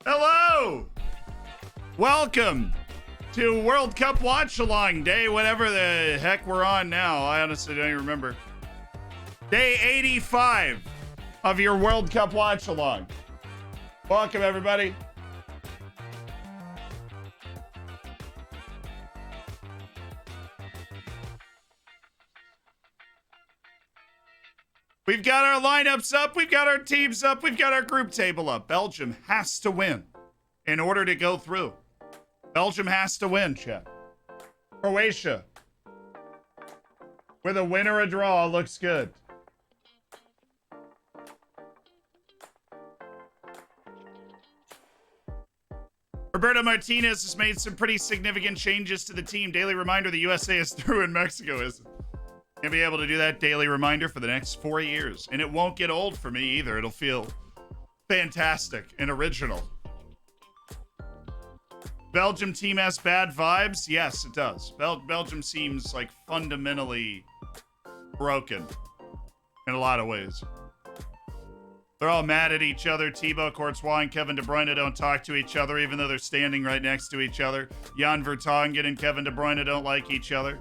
Hello! Welcome to World Cup Watch Along Day, whatever the heck we're on now. I honestly don't even remember. Day 85 of your World Cup Watch Along. Welcome, everybody. We've got our lineups up, we've got our teams up, we've got our group table up. Belgium has to win in order to go through. Belgium has to win, chat. Croatia, with a win or a draw, looks good. Roberto Martinez has made some pretty significant changes to the team. Daily reminder, the USA is through and Mexico isn't. Gonna be able to do that daily reminder for the next 4 years. And it won't get old for me either. It'll feel fantastic and original. Belgium team has bad vibes? Yes, it does. Belgium seems like fundamentally broken in a lot of ways. They're all mad at each other. Thibaut Courtois and Kevin De Bruyne don't talk to each other, even though they're standing right next to each other. Jan Vertonghen and Kevin De Bruyne don't like each other.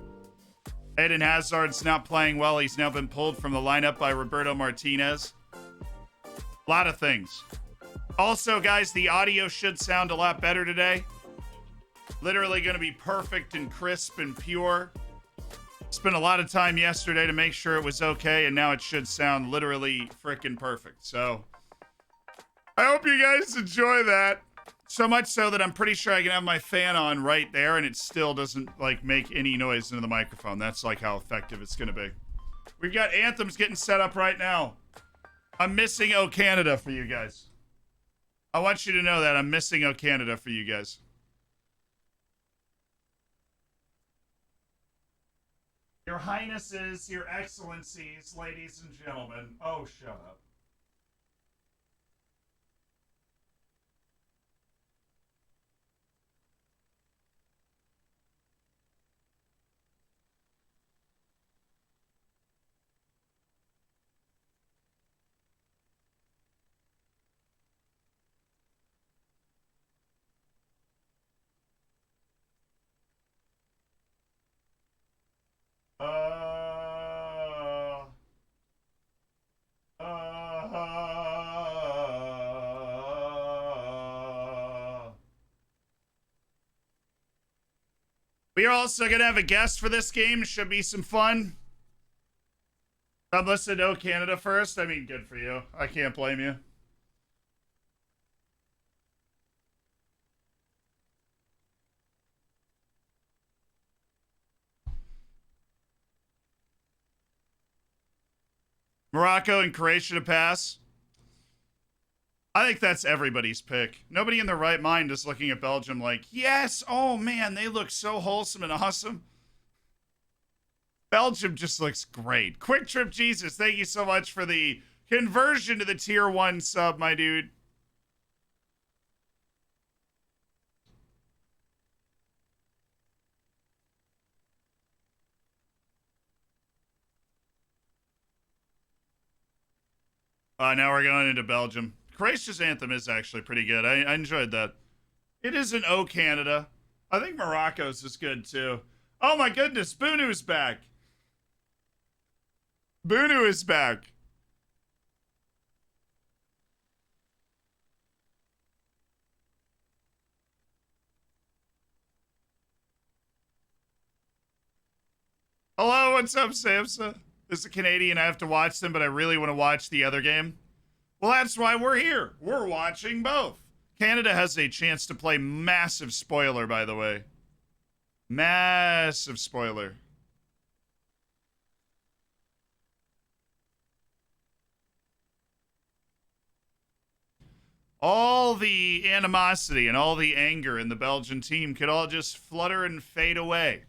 Eden Hazard's not playing well. He's now been pulled from the lineup by Roberto Martinez. A lot of things. Also, guys, the audio should sound a lot better today. Literally going to be perfect and crisp and pure. Spent a lot of time yesterday to make sure it was okay, and now it should sound literally freaking perfect. So, I hope you guys enjoy that. So much so that I'm pretty sure I can have my fan on right there and it still doesn't like make any noise into the microphone. That's like how effective it's going to be. We've got anthems getting set up right now. I'm missing O Canada for you guys. I want you to know that I'm missing O Canada for you guys. Your Highnesses, Your Excellencies, ladies and gentlemen. Oh, shut up. We are also going to have a guest for this game. Should be some fun. I'm listening to Canada first. I mean, good for you. I can't blame you. Morocco and Croatia to pass. I think that's everybody's pick. Nobody in their right mind is looking at Belgium like, yes, oh man, they look so wholesome and awesome. Belgium just looks great. Quick Trip Jesus, thank you so much for the conversion to the tier 1 sub, my dude. Now we're going into Belgium. Croatia's anthem is actually pretty good. I enjoyed that. It is an O Canada. I think Morocco's is good too. Oh my goodness, Bunu's back. Bunu is back. Hello, what's up, Samsa? This is a Canadian. I have to watch them, but I really want to watch the other game. Well, that's why we're here. We're watching both. Canada has a chance to play massive spoiler, by the way. Massive spoiler. All the animosity and all the anger in the Belgian team could all just flutter and fade away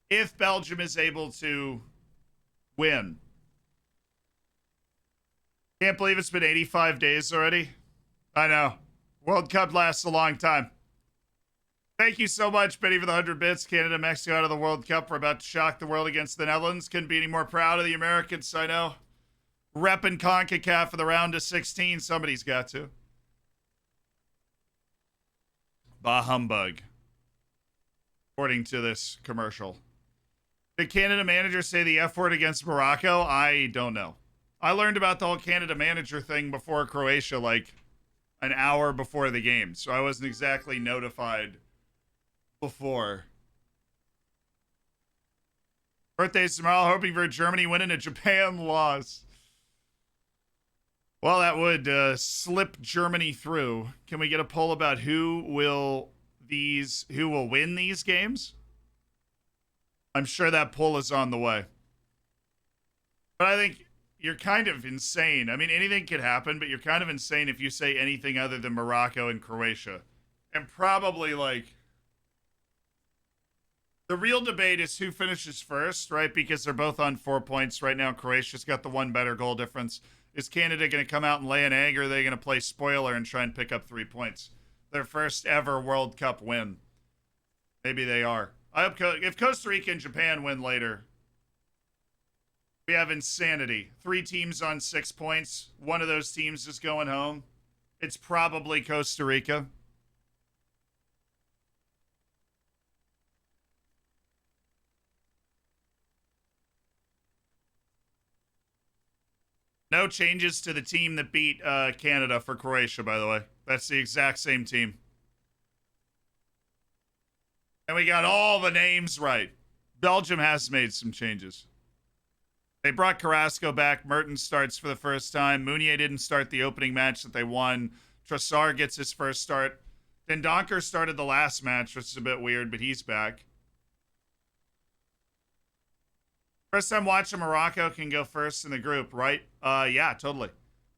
if Belgium is able to win. Can't believe it's been 85 days already. I know. World Cup lasts a long time. Thank you so much, Benny, for the 100 bits. Canada, Mexico out of the World Cup. We're about to shock the world against the Netherlands. Couldn't be any more proud of the Americans, I know. Repping CONCACAF for the round of 16. Somebody's got to. Bah humbug, according to this commercial. Did Canada manager say the F word against Morocco? I don't know. I learned about the whole Canada manager thing before Croatia, like an hour before the game, so I wasn't exactly notified before. Birthday's tomorrow, hoping for Germany winning a Japan loss. Well, that would slip Germany through. Can we get a poll about who will win these games? I'm sure that poll is on the way. But I think you're kind of insane. I mean, anything could happen, but you're kind of insane if you say anything other than Morocco and Croatia. And probably, like, the real debate is who finishes first, right? Because they're both on 4 points right now. Croatia's got the one better goal difference. Is Canada going to come out and lay an egg, or are they going to play spoiler and try and pick up 3 points? Their first ever World Cup win. Maybe they are. I hope if Costa Rica and Japan win later, we have insanity. 3 teams on 6 points. One of those teams is going home. It's probably Costa Rica. No changes to the team that beat Canada for Croatia, by the way. That's the exact same team. And we got all the names right. Belgium has made some changes. They brought Carrasco back. Mertens starts for the first time. Meunier didn't start the opening match that they won. Trossard gets his first start. Then Donker started the last match, which is a bit weird, but he's back. First time watching Morocco can go first in the group, right? Yeah, totally.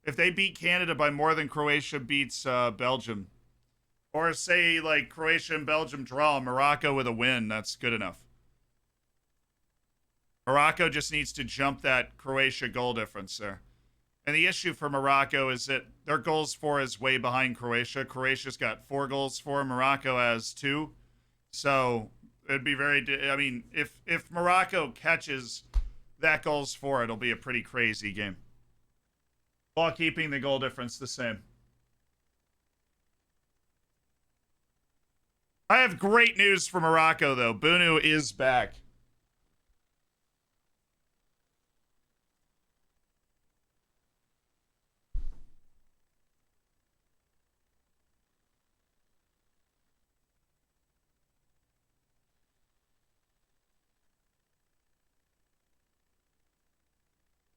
If they beat Canada by more than Croatia beats Belgium, or say like Croatia and Belgium draw, Morocco with a win, that's good enough. Morocco just needs to jump that Croatia goal difference there. And the issue for Morocco is that their goals for is way behind Croatia. Croatia's got 4 goals for, Morocco has 2. So it'd be very, I mean, if Morocco catches that goals for, it'll be a pretty crazy game, while keeping the goal difference the same. I have great news for Morocco, though. Bunu is back.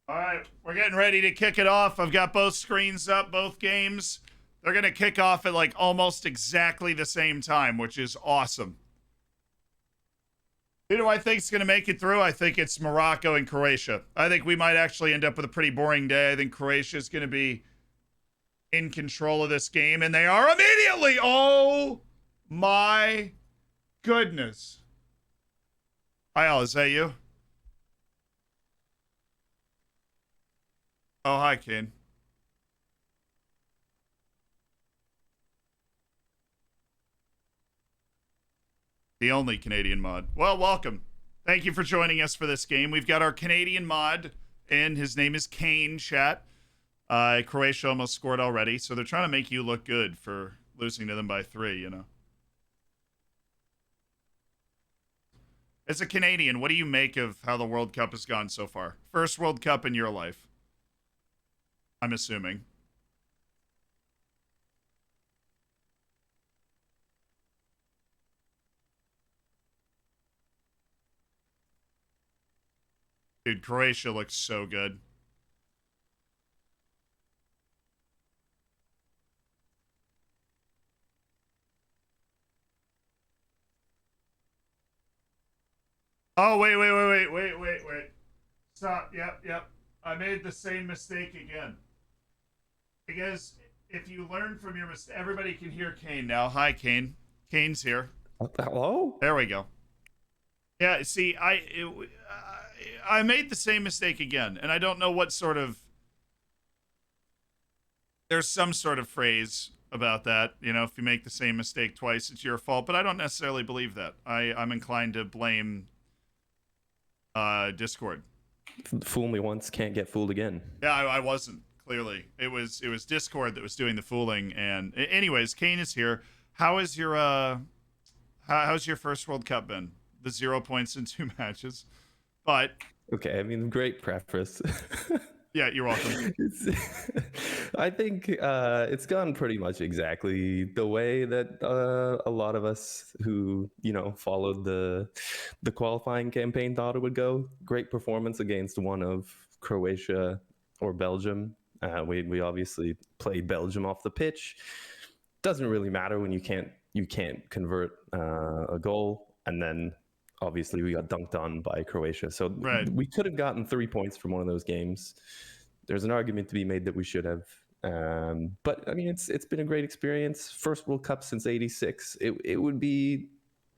All right, we're getting ready to kick it off. I've got both screens up, both games. They're going to kick off at like almost exactly the same time, which is awesome. Who do I think is going to make it through? I think it's Morocco and Croatia. I think we might actually end up with a pretty boring day. I think Croatia is going to be in control of this game, and they are immediately. Oh, my goodness. Hi, Al, is that you? Oh, hi, Kane. The only Canadian mod. Well, welcome. Thank you for joining us for this game. We've got our Canadian mod, and his name is Kane, chat. Croatia almost scored already, so they're trying to make you look good for losing to them by 3, you know. As a Canadian, what do you make of how the World Cup has gone so far? First World Cup in your life, I'm assuming. Dude, Croatia looks so good. Oh, wait. Stop. Yep. I made the same mistake again. Because if you learn from your mistake, everybody can hear Kane now. Hi, Kane. Kane's here. Hello? There we go. Yeah, see, I made the same mistake again, and I don't know what sort of... There's some sort of phrase about that. You know, if you make the same mistake twice, it's your fault, but I don't necessarily believe that. I'm inclined to blame Discord. Fool me once, can't get fooled again. Yeah, I wasn't, clearly. It was Discord that was doing the fooling, and anyways, Kane is here. How is your how's your first World Cup been? The 0 points in 2 matches, but Okay, I mean, great preface. yeah, you're welcome. I think it's gone pretty much exactly the way that a lot of us who followed the qualifying campaign thought it would go. Great performance against one of Croatia or Belgium. We obviously played Belgium off the pitch. Doesn't really matter when you can't convert a goal, and then obviously we got dunked on by Croatia. So Right. we could have gotten 3 points from one of those games. There's an argument to be made that we should have. But I mean, it's been a great experience. First World Cup since '86. It would be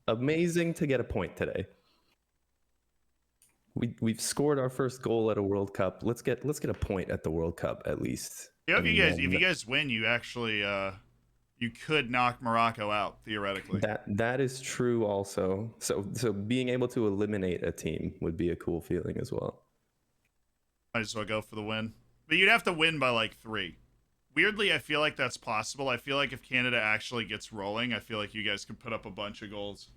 amazing to get a point today. We've scored our first goal at a World Cup. Let's get a point at the World Cup at least. Yeah, if you guys win, you actually you could knock Morocco out theoretically. That is true also. So being able to eliminate a team would be a cool feeling as well. Might as well go for the win. But you'd have to win by like 3. Weirdly, I feel like that's possible. I feel like if Canada actually gets rolling, I feel like you guys could put up a bunch of goals.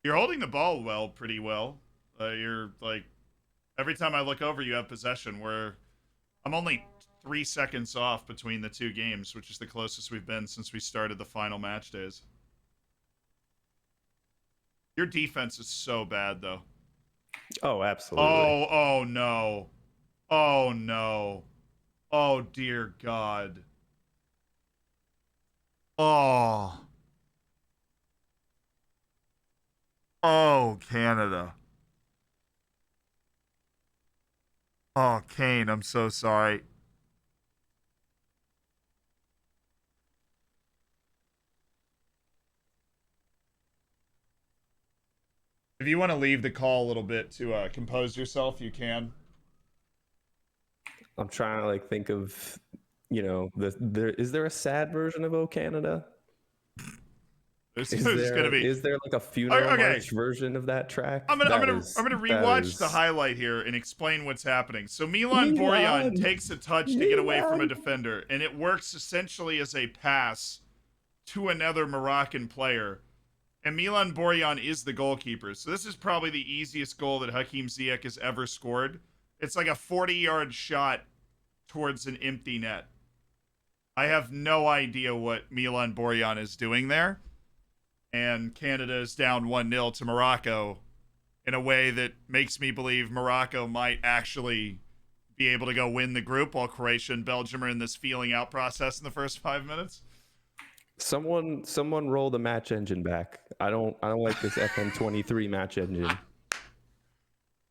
You're holding the ball pretty well. You're like, every time I look over, you have possession. Where I'm only 3 seconds off between the 2 games, which is the closest we've been since we started the final match days. Your defense is so bad, though. Oh, absolutely. Oh no. Oh no. Oh dear God. Oh. Oh, Canada. Oh, Kane, I'm so sorry. If you want to leave the call a little bit to compose yourself, you can. I'm trying to like think of, is there a sad version of "Oh Canada"? Is there like a funeral march version of that track? I'm gonna rewatch the highlight here and explain what's happening. So Milan Borjan takes a touch to get away from a defender, and it works essentially as a pass to another Moroccan player. And Milan Borjan is the goalkeeper. So this is probably the easiest goal that Hakim Ziyech has ever scored. It's like a 40-yard shot towards an empty net. I have no idea what Milan Borjan is doing there. And Canada is down 1-0 to Morocco in a way that makes me believe Morocco might actually be able to go win the group while Croatia and Belgium are in this feeling out process in the first 5 minutes. Someone roll the match engine back. I don't like this FM23 match engine.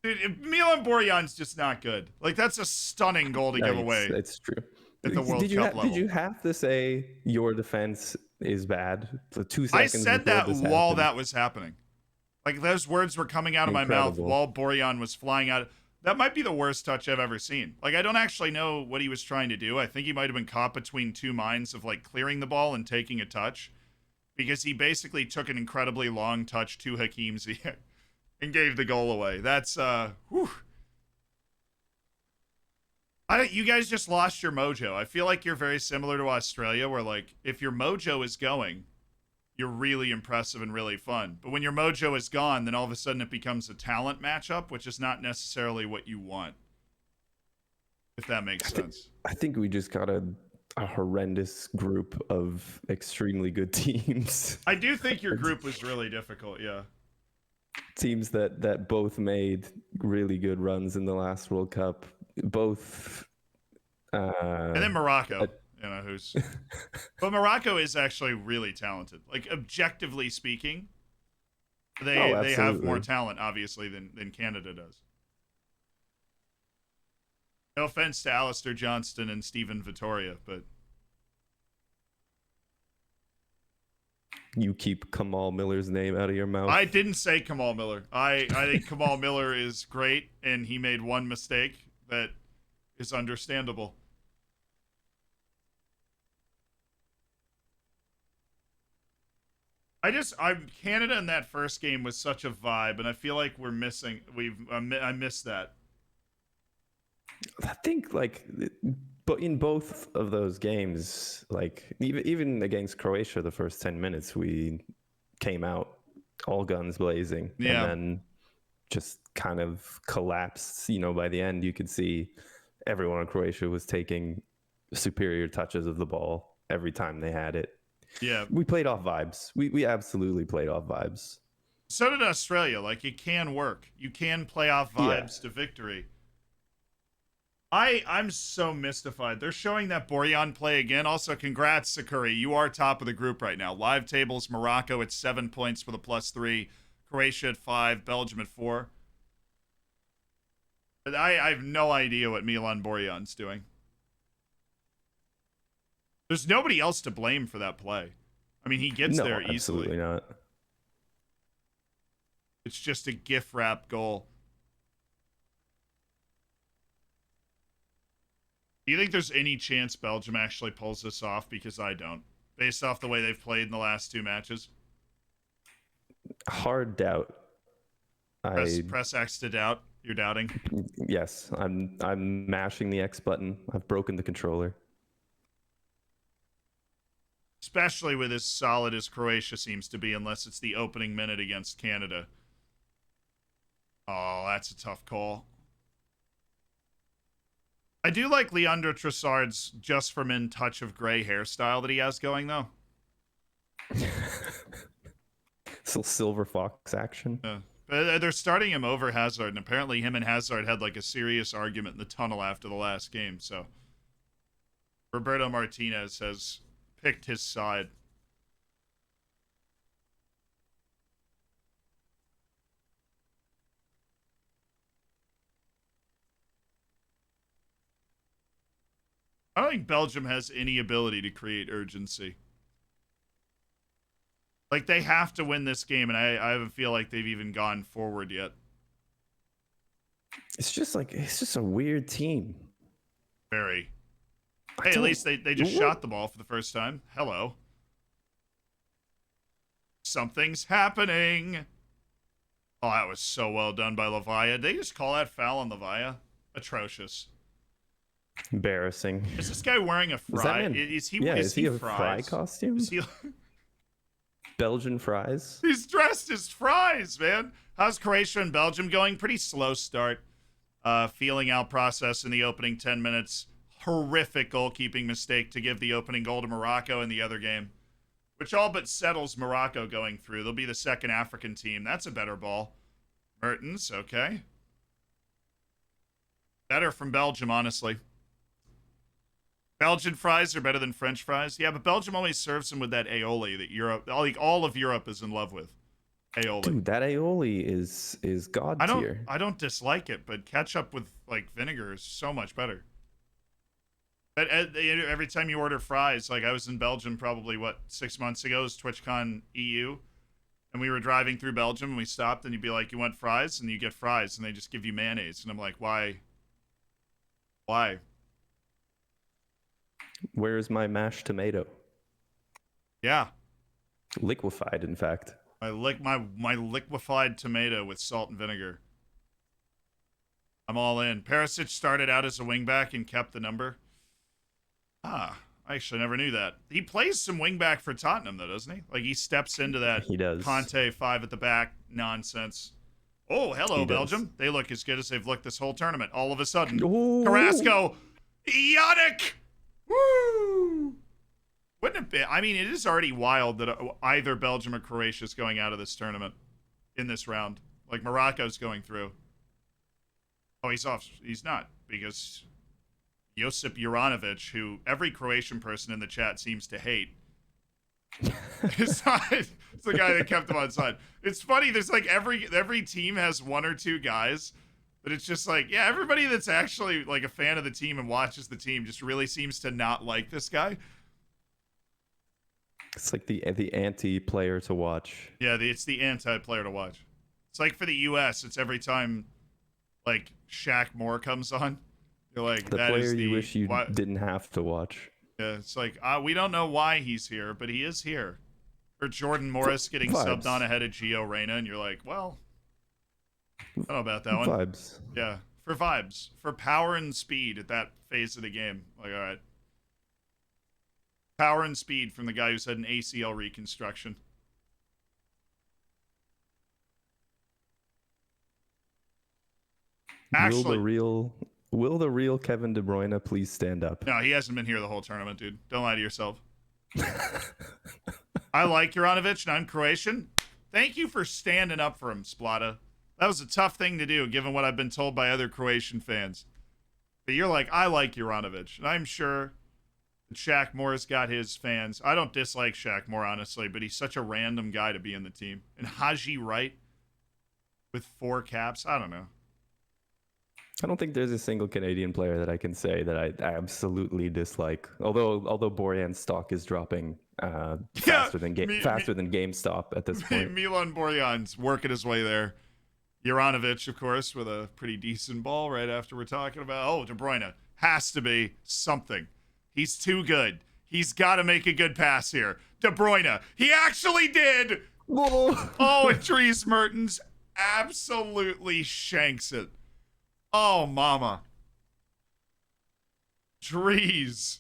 Dude, Milan Borjan's just not good. Like, that's a stunning goal to give away. It's true. At the World Cup level. Did you have to say your defense is bad for 2 seconds? I said that while that was happening. Like, those words were coming out of my mouth while Borjan was flying out. That might be the worst touch I've ever seen. Like, I don't actually know what he was trying to do. I think he might have been caught between 2 minds of, like, clearing the ball and taking a touch. Because he basically took an incredibly long touch to Hakim Ziyech and gave the goal away. That's, whew. You guys just lost your mojo. I feel like you're very similar to Australia, where, like, if your mojo is going, you're really impressive and really fun. But when your mojo is gone, then all of a sudden it becomes a talent matchup, which is not necessarily what you want. If that makes sense. I think we just got a horrendous group of extremely good teams. I do think your group was really difficult, yeah. Teams that both made really good runs in the last World Cup. Both. And then Morocco. But Morocco is actually really talented. Like, objectively speaking, they have more talent, obviously, than Canada does. No offense to Alistair Johnston and Stephen Vittoria, but you keep Kamal Miller's name out of your mouth. I didn't say Kamal Miller. I think Kamal Miller is great, and he made one mistake that is understandable. Canada in that first game was such a vibe, and I feel like we're missing. I missed that. I think like But in both of those games, like even against Croatia, the first 10 minutes, we came out all guns blazing, and Yeah. then just kind of collapsed. By the end, you could see everyone in Croatia was taking superior touches of the ball every time they had it. Yeah. We played off vibes. We absolutely played off vibes. So did Australia. Like, it can work. You can play off Yeah. vibes to victory. I'm so mystified. They're showing that Borjan play again. Also, congrats, Sakuri. You are top of the group right now. Live tables, Morocco at 7 points with a +3. Croatia at 5. Belgium at 4. But I have no idea what Milan Borjan's doing. There's nobody else to blame for that play. I mean, he gets No, there easily. absolutely not. It's just a gift wrap goal. Do you think there's any chance Belgium actually pulls this off? Because I don't. Based off the way they've played in the last 2 matches. Hard doubt. Press X to doubt. You're doubting? Yes, I'm mashing the X button. I've broken the controller. Especially with as solid as Croatia seems to be, unless it's the opening minute against Canada. Oh, that's a tough call. I do like Leandro Trossard's just from in touch of gray hairstyle that he has going, though. Still silver fox action. Yeah. But they're starting him over Hazard, and apparently him and Hazard had like a serious argument in the tunnel after the last game, so Roberto Martinez has picked his side. I don't think Belgium has any ability to create urgency. Like, they have to win this game, and I don't feel like they've even gone forward yet. It's just a weird team. Very. Hey, at least they just shot the ball for the first time. Hello. Something's happening. Oh, that was so well done by Lavaya. Did they just call that foul on Lavaya? Atrocious. Embarrassing. Is this guy wearing a fry? Is he a fries? fry costume? Is he... Belgian fries? He's dressed as fries, man. How's Croatia and Belgium going? Pretty slow start. Feeling out process in the opening 10 minutes. Horrific goalkeeping mistake to give the opening goal to Morocco in the other game, which all but settles Morocco going through. They'll be the second African team. That's a better ball. Mertens, okay. Better from Belgium, honestly. Belgian fries are better than French fries. Yeah, but Belgium always serves them with that aioli that Europe, like all of Europe, is in love with. Aioli. Dude, that aioli is god tier. I don't dislike it, but ketchup with like vinegar is so much better. But every time you order fries, like I was in Belgium probably 6 months ago, it was TwitchCon EU, and we were driving through Belgium and we stopped and you'd be like, "You want fries?" And you get fries and they just give you mayonnaise, and I'm like, "Why? Why?" Where's my mashed tomato? Yeah. Liquefied, in fact. I lick my liquefied tomato with salt and vinegar. I'm all in. Perisic started out as a wingback and kept the number. I actually never knew that. He plays some wingback for Tottenham, though, doesn't he? Like, he steps into that He does. Conte 5 at the back nonsense. Oh, hello, He Belgium. does. They look as good as they've looked this whole tournament. All of a sudden, Ooh. Carrasco, Yannick! Woo! Wouldn't it be? I mean, it is already wild that either Belgium or Croatia is going out of this tournament in this round. Like, Morocco's going through. Oh, he's off. He's not, because Josip Juranovic, who every Croatian person in the chat seems to hate, it's the guy that kept him on side. It's funny. There's like every team has one or two guys. But it's just like, yeah, everybody that's actually like a fan of the team and watches the team just really seems to not like this guy. It's like the anti-player to watch. Yeah, it's the anti-player to watch. It's like for the U.S., it's every time like Shaq Moore comes on, you're like, the that player is you wish you didn't have to watch. Yeah, it's like, we don't know why he's here, but he is here. Or Jordan Morris getting Vibes. subbed on ahead of Gio Reyna, and you're like, well, I don't know about that one. Vibes. Yeah, for vibes, for power and speed at that phase of the game. Like, all right. Power and speed from the guy who's had an ACL reconstruction. Actually, will the real Kevin De Bruyne please stand up? no, he hasn't been here the whole tournament, dude. Don't lie to yourself. I like Juranovic, and I'm Croatian. Thank you for standing up for him, Splata. That was a tough thing to do, given what I've been told by other Croatian fans. But you're like, I like Juranovic, and I'm sure that Shaq Moore's got his fans. I don't dislike Shaq Moore, honestly, but he's such a random guy to be in the team. And Haji Wright with 4 caps, I don't know. I don't think there's a single Canadian player that I can say that I absolutely dislike. Although Borjan's stock is dropping faster than GameStop at this point. Milan Borjan's working his way there. Juranovic, of course, with a pretty decent ball right after we're talking about. Oh, De Bruyne has to be something. He's too good. He's got to make a good pass here. De Bruyne, he actually did. Oh, and Dries Mertens absolutely shanks it. Oh, mama. Dries.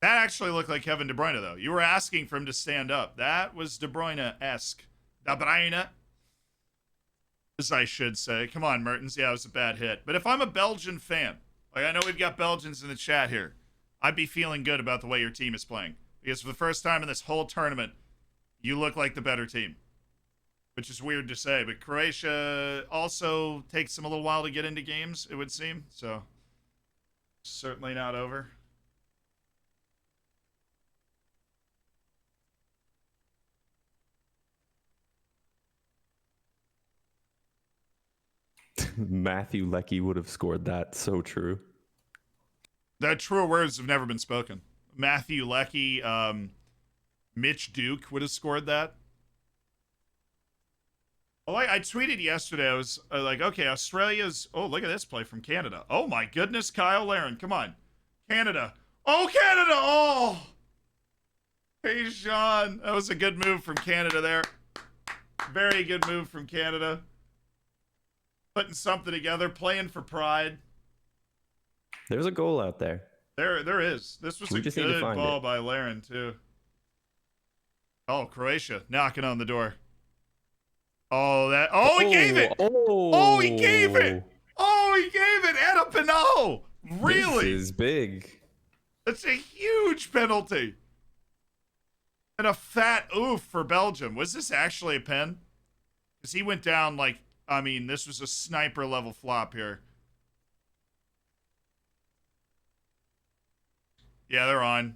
That actually looked like Kevin De Bruyne, though. You were asking for him to stand up. That was De Bruyne-esque. De Bruyne, as I should say. Come on, Mertens. Yeah, it was a bad hit. But if I'm a Belgian fan, like I know we've got Belgians in the chat here, I'd be feeling good about the way your team is playing. Because for the first time in this whole tournament, you look like the better team. Which is weird to say, but Croatia also takes them a little while to get into games, it would seem. So, certainly not over. Matthew Leckie would have scored that. So true. The truer words have never been spoken. Matthew Leckie, Mitch Duke would have scored that. Well, I tweeted yesterday, I was like, okay, Australia's... Oh, look at this play from Canada. Oh, my goodness, Kyle Larin. Come on. Canada. Oh, Canada! Oh! Hey, Sean. That was a good move from Canada there. Very good move from Canada. Putting something together, playing for pride. There's a goal out there. There is. This was a good ball by Larin, too. Oh, Croatia knocking on the door. Oh, he gave it. Oh, he gave it. Oh, he gave it. And a penalty. Really? This is big. That's a huge penalty. And a fat oof for Belgium. Was this actually a pen? Because he went down like, I mean, this was a sniper level flop here. Yeah, they're on.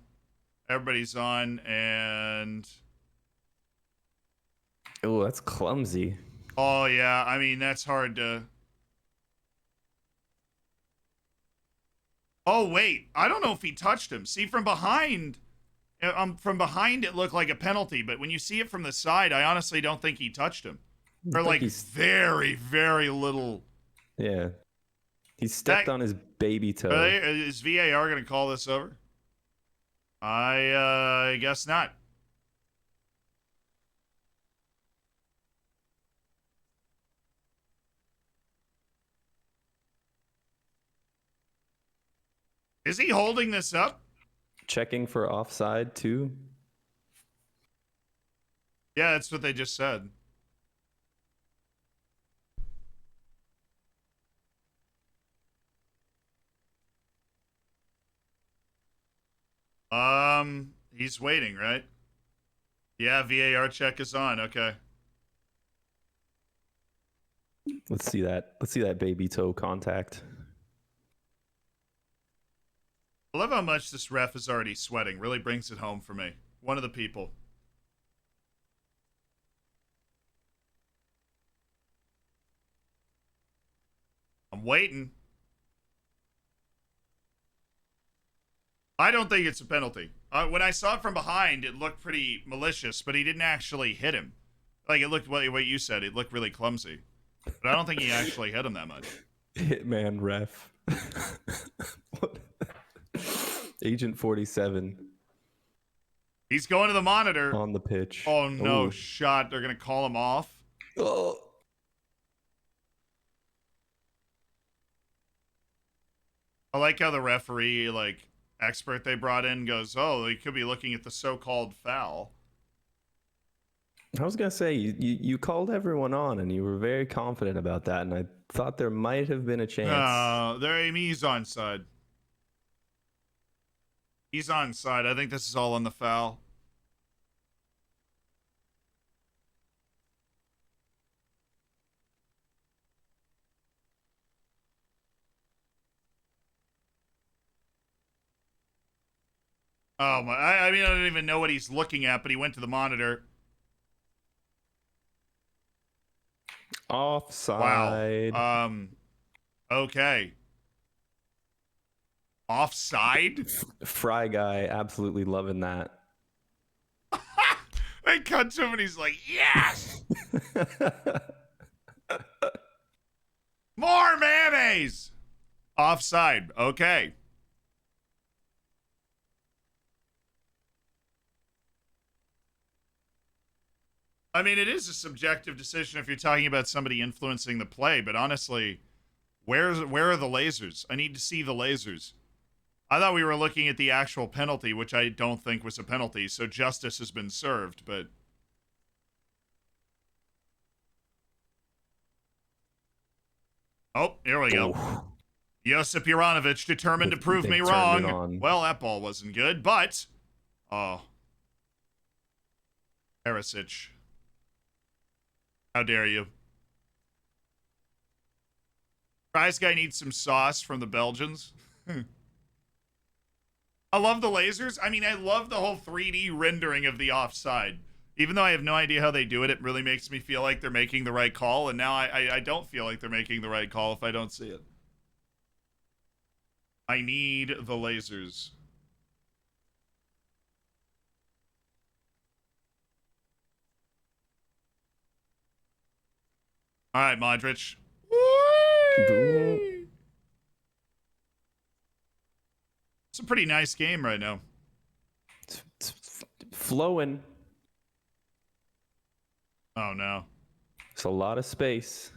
Everybody's on, and... Oh, that's clumsy. Oh, yeah. I mean, that's hard to... Oh, wait. I don't know if he touched him. See, from behind... it looked like a penalty, but when you see it from the side, I honestly don't think he touched him. Or, like, very, very little... Yeah. He stepped on his baby toe. Is VAR going to call this over? I guess not. Is he holding this up? Checking for offside, too. Yeah, that's what they just said. He's waiting, right? Yeah, VAR check is on. Okay. Let's see that. Let's see that baby toe contact. I love how much this ref is already sweating. Really brings it home for me. One of the people. I'm waiting. I don't think it's a penalty. When I saw it from behind, it looked pretty malicious, but he didn't actually hit him. Like, it looked, what you said, it looked really clumsy. But I don't think he actually hit him that much. Hitman ref. Agent 47. He's going to the monitor. On the pitch. Oh, no. Ooh. Shot. They're going to call him off. Oh, I like how the referee, expert they brought in goes, oh, they could be looking at the so-called foul. I was gonna say you called everyone on and you were very confident about that, and I thought there might have been a chance. He's onside. He's onside. I think this is all on the foul. Oh my! I mean, I don't even know what he's looking at, but he went to the monitor. Wow. Offside. Okay. Offside? Fry guy, absolutely loving that. They cut to him and he's like, yes! More mayonnaise! Offside. Okay. I mean, it is a subjective decision if you're talking about somebody influencing the play, but honestly, where are the lasers? I need to see the lasers. I thought we were looking at the actual penalty, which I don't think was a penalty, so justice has been served, but... Oh, here we go. Josip Juranovic determined to prove me wrong. Well, that ball wasn't good, but... Oh. Perisic. How dare you? Prize guy needs some sauce from the Belgians. I love the lasers. I mean, I love the whole 3D rendering of the offside. Even though I have no idea how they do it, it really makes me feel like they're making the right call. And now I don't feel like they're making the right call if I don't see it. I need the lasers. All right, Modric. It's a pretty nice game right now. It's flowing. Oh, no. It's a lot of space.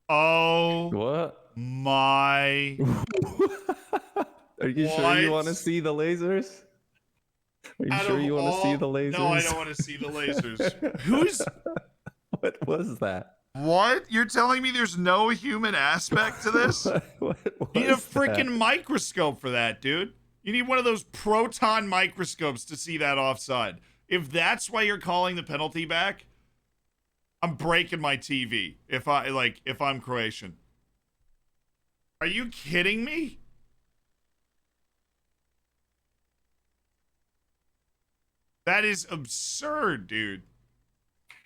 Oh. What? My. Are you sure you want to see the lasers? Are you sure you want to see the lasers? No, I don't want to see the lasers. Who's... What was that? What? You're telling me there's no human aspect to this? What You need a was freaking that? microscope for that, dude. You need one of those proton microscopes to see that offside. If that's why you're calling the penalty back, I'm breaking my TV if I'm Croatian. Are you kidding me? That is absurd, dude.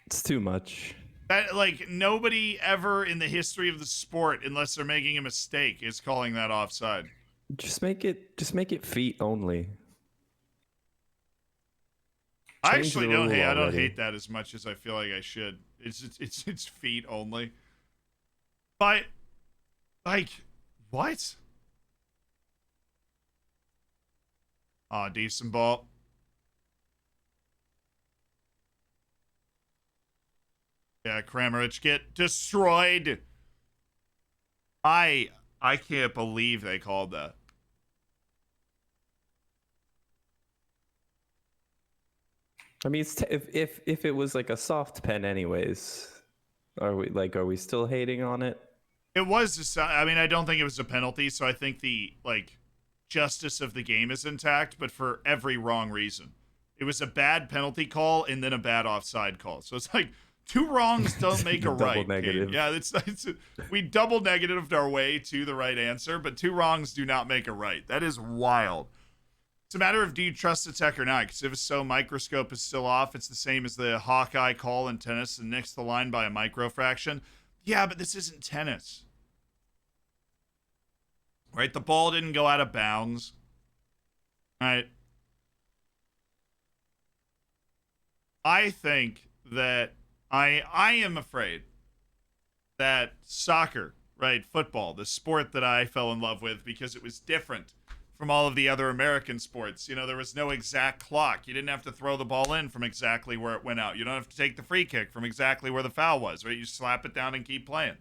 It's too much. That, nobody ever in the history of the sport, unless they're making a mistake, is calling that offside. Just make it feet only. I Change actually the don't rule hate. I don't already. hate that as much as I feel like I should. It's feet only. But what? Oh, decent ball. Yeah, Kramaric get destroyed. I can't believe they called that. I mean, if it was like a soft pen, anyways, are we still hating on it? It was. I mean, I don't think it was a penalty, so I think the justice of the game is intact, but for every wrong reason. It was a bad penalty call and then a bad offside call. So it's like two wrongs don't make a right. Double negative. Kate. Yeah, we double negatived our way to the right answer, but two wrongs do not make a right. That is wild. It's a matter of do you trust the tech or not? Because if so, microscope is still off. It's the same as the Hawkeye call in tennis and nicks the line by a microfraction. Yeah, but this isn't tennis. right? The ball didn't go out of bounds, right? I think that I am afraid that soccer, right, football, the sport that I fell in love with because it was different from all of the other American sports. You know, there was no exact clock. You didn't have to throw the ball in from exactly where it went out. You don't have to take the free kick from exactly where the foul was, right? You slap it down and keep playing.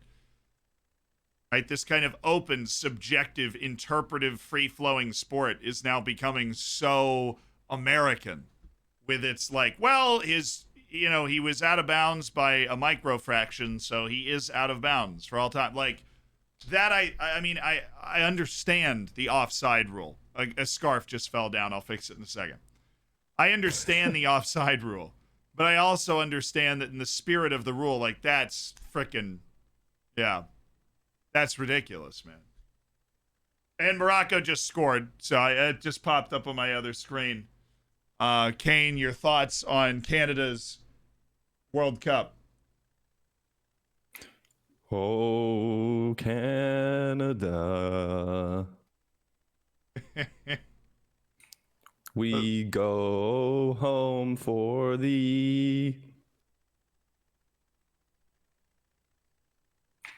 Right? This kind of open, subjective, interpretive, free-flowing sport is now becoming so American with its like, well, he was out of bounds by a microfraction, so he is out of bounds for all time. Like that, I understand the offside rule. A scarf just fell down. I'll fix it in a second. I understand the offside rule, but I also understand that in the spirit of the rule, like that's freaking, yeah, that's ridiculous, man. And Morocco just scored, so it just popped up on my other screen. Kane, your thoughts on Canada's World Cup? Oh, Canada. We go home for thee.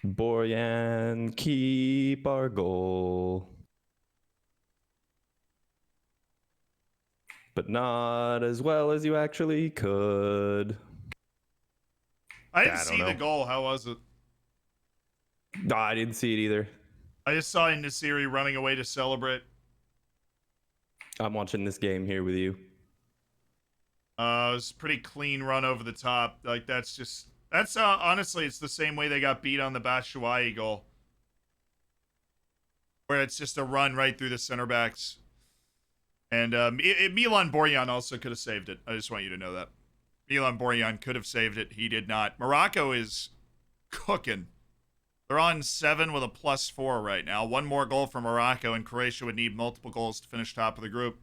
Borjan, keep our goal. But not as well as you actually could. I didn't see the goal. How was it? No, I didn't see it either. I just saw Nasiri running away to celebrate. I'm watching this game here with you. It was a pretty clean run over the top. Like that's honestly, it's the same way they got beat on the Batshuayi goal, where it's just a run right through the center backs. And Milan Borjan also could have saved it. I just want you to know that. Milan Borjan could have saved it. He did not. Morocco is cooking. They're on 7 with a +4 right now. One more goal for Morocco, and Croatia would need multiple goals to finish top of the group.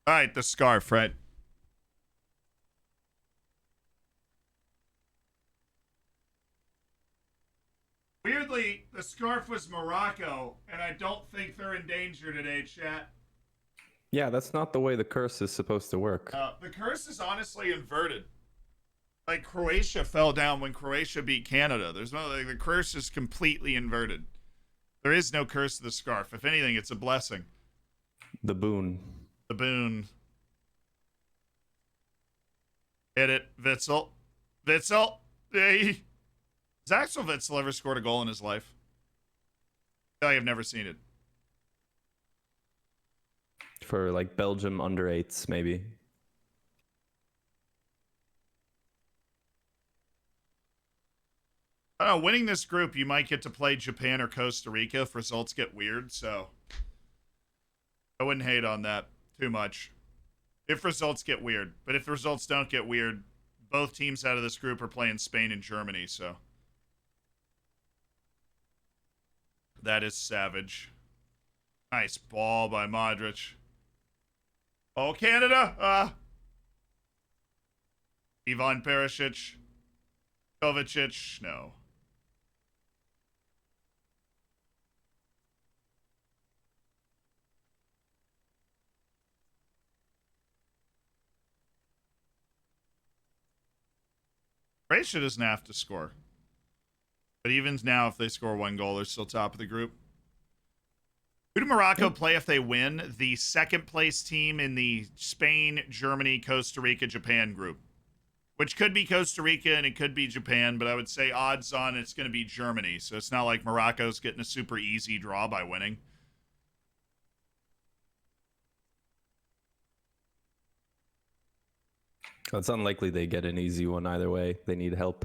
All right, the scarf, right? Weirdly, the scarf was Morocco, and I don't think they're in danger today, chat. Yeah, that's not the way the curse is supposed to work. The curse is honestly inverted. Like, Croatia fell down when Croatia beat Canada. There's no, like, the curse is completely inverted. There is no curse to the scarf. If anything, it's a blessing. The boon. The boon. Hit it, Witzel. Witzel! Hey! Has Axel Witzel ever scored a goal in his life? I feel like I've never seen it. For like Belgium under 8s, maybe. I don't know, winning this group, you might get to play Japan or Costa Rica if results get weird, so I wouldn't hate on that too much. If results get weird. But if the results don't get weird, both teams out of this group are playing Spain and Germany, so that is savage. Nice ball by Modric. Oh, Canada! Ivan Perisic. Kovacic, no. Croatia doesn't have to score. But even now, if they score 1 goal, they're still top of the group. Who do Morocco play if they win? The second place team in the Spain, Germany, Costa Rica, Japan group. Which could be Costa Rica and it could be Japan, but I would say odds on it's going to be Germany. So it's not like Morocco's getting a super easy draw by winning. It's unlikely they get an easy one either way. They need help.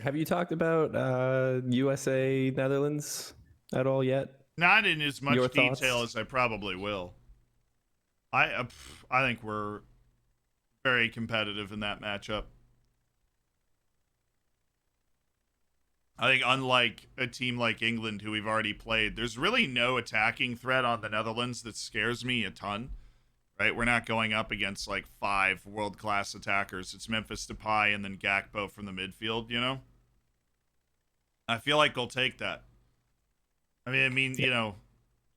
Have you talked about USA Netherlands at all yet? Not in as much Your detail thoughts? as I probably will. I think we're very competitive in that matchup. I think unlike a team like England, who we've already played, there's really no attacking threat on the Netherlands that scares me a ton, right? We're not going up against like 5 world-class attackers. It's Memphis Depay and then Gakpo from the midfield, you know? I feel like they'll take that. Yeah.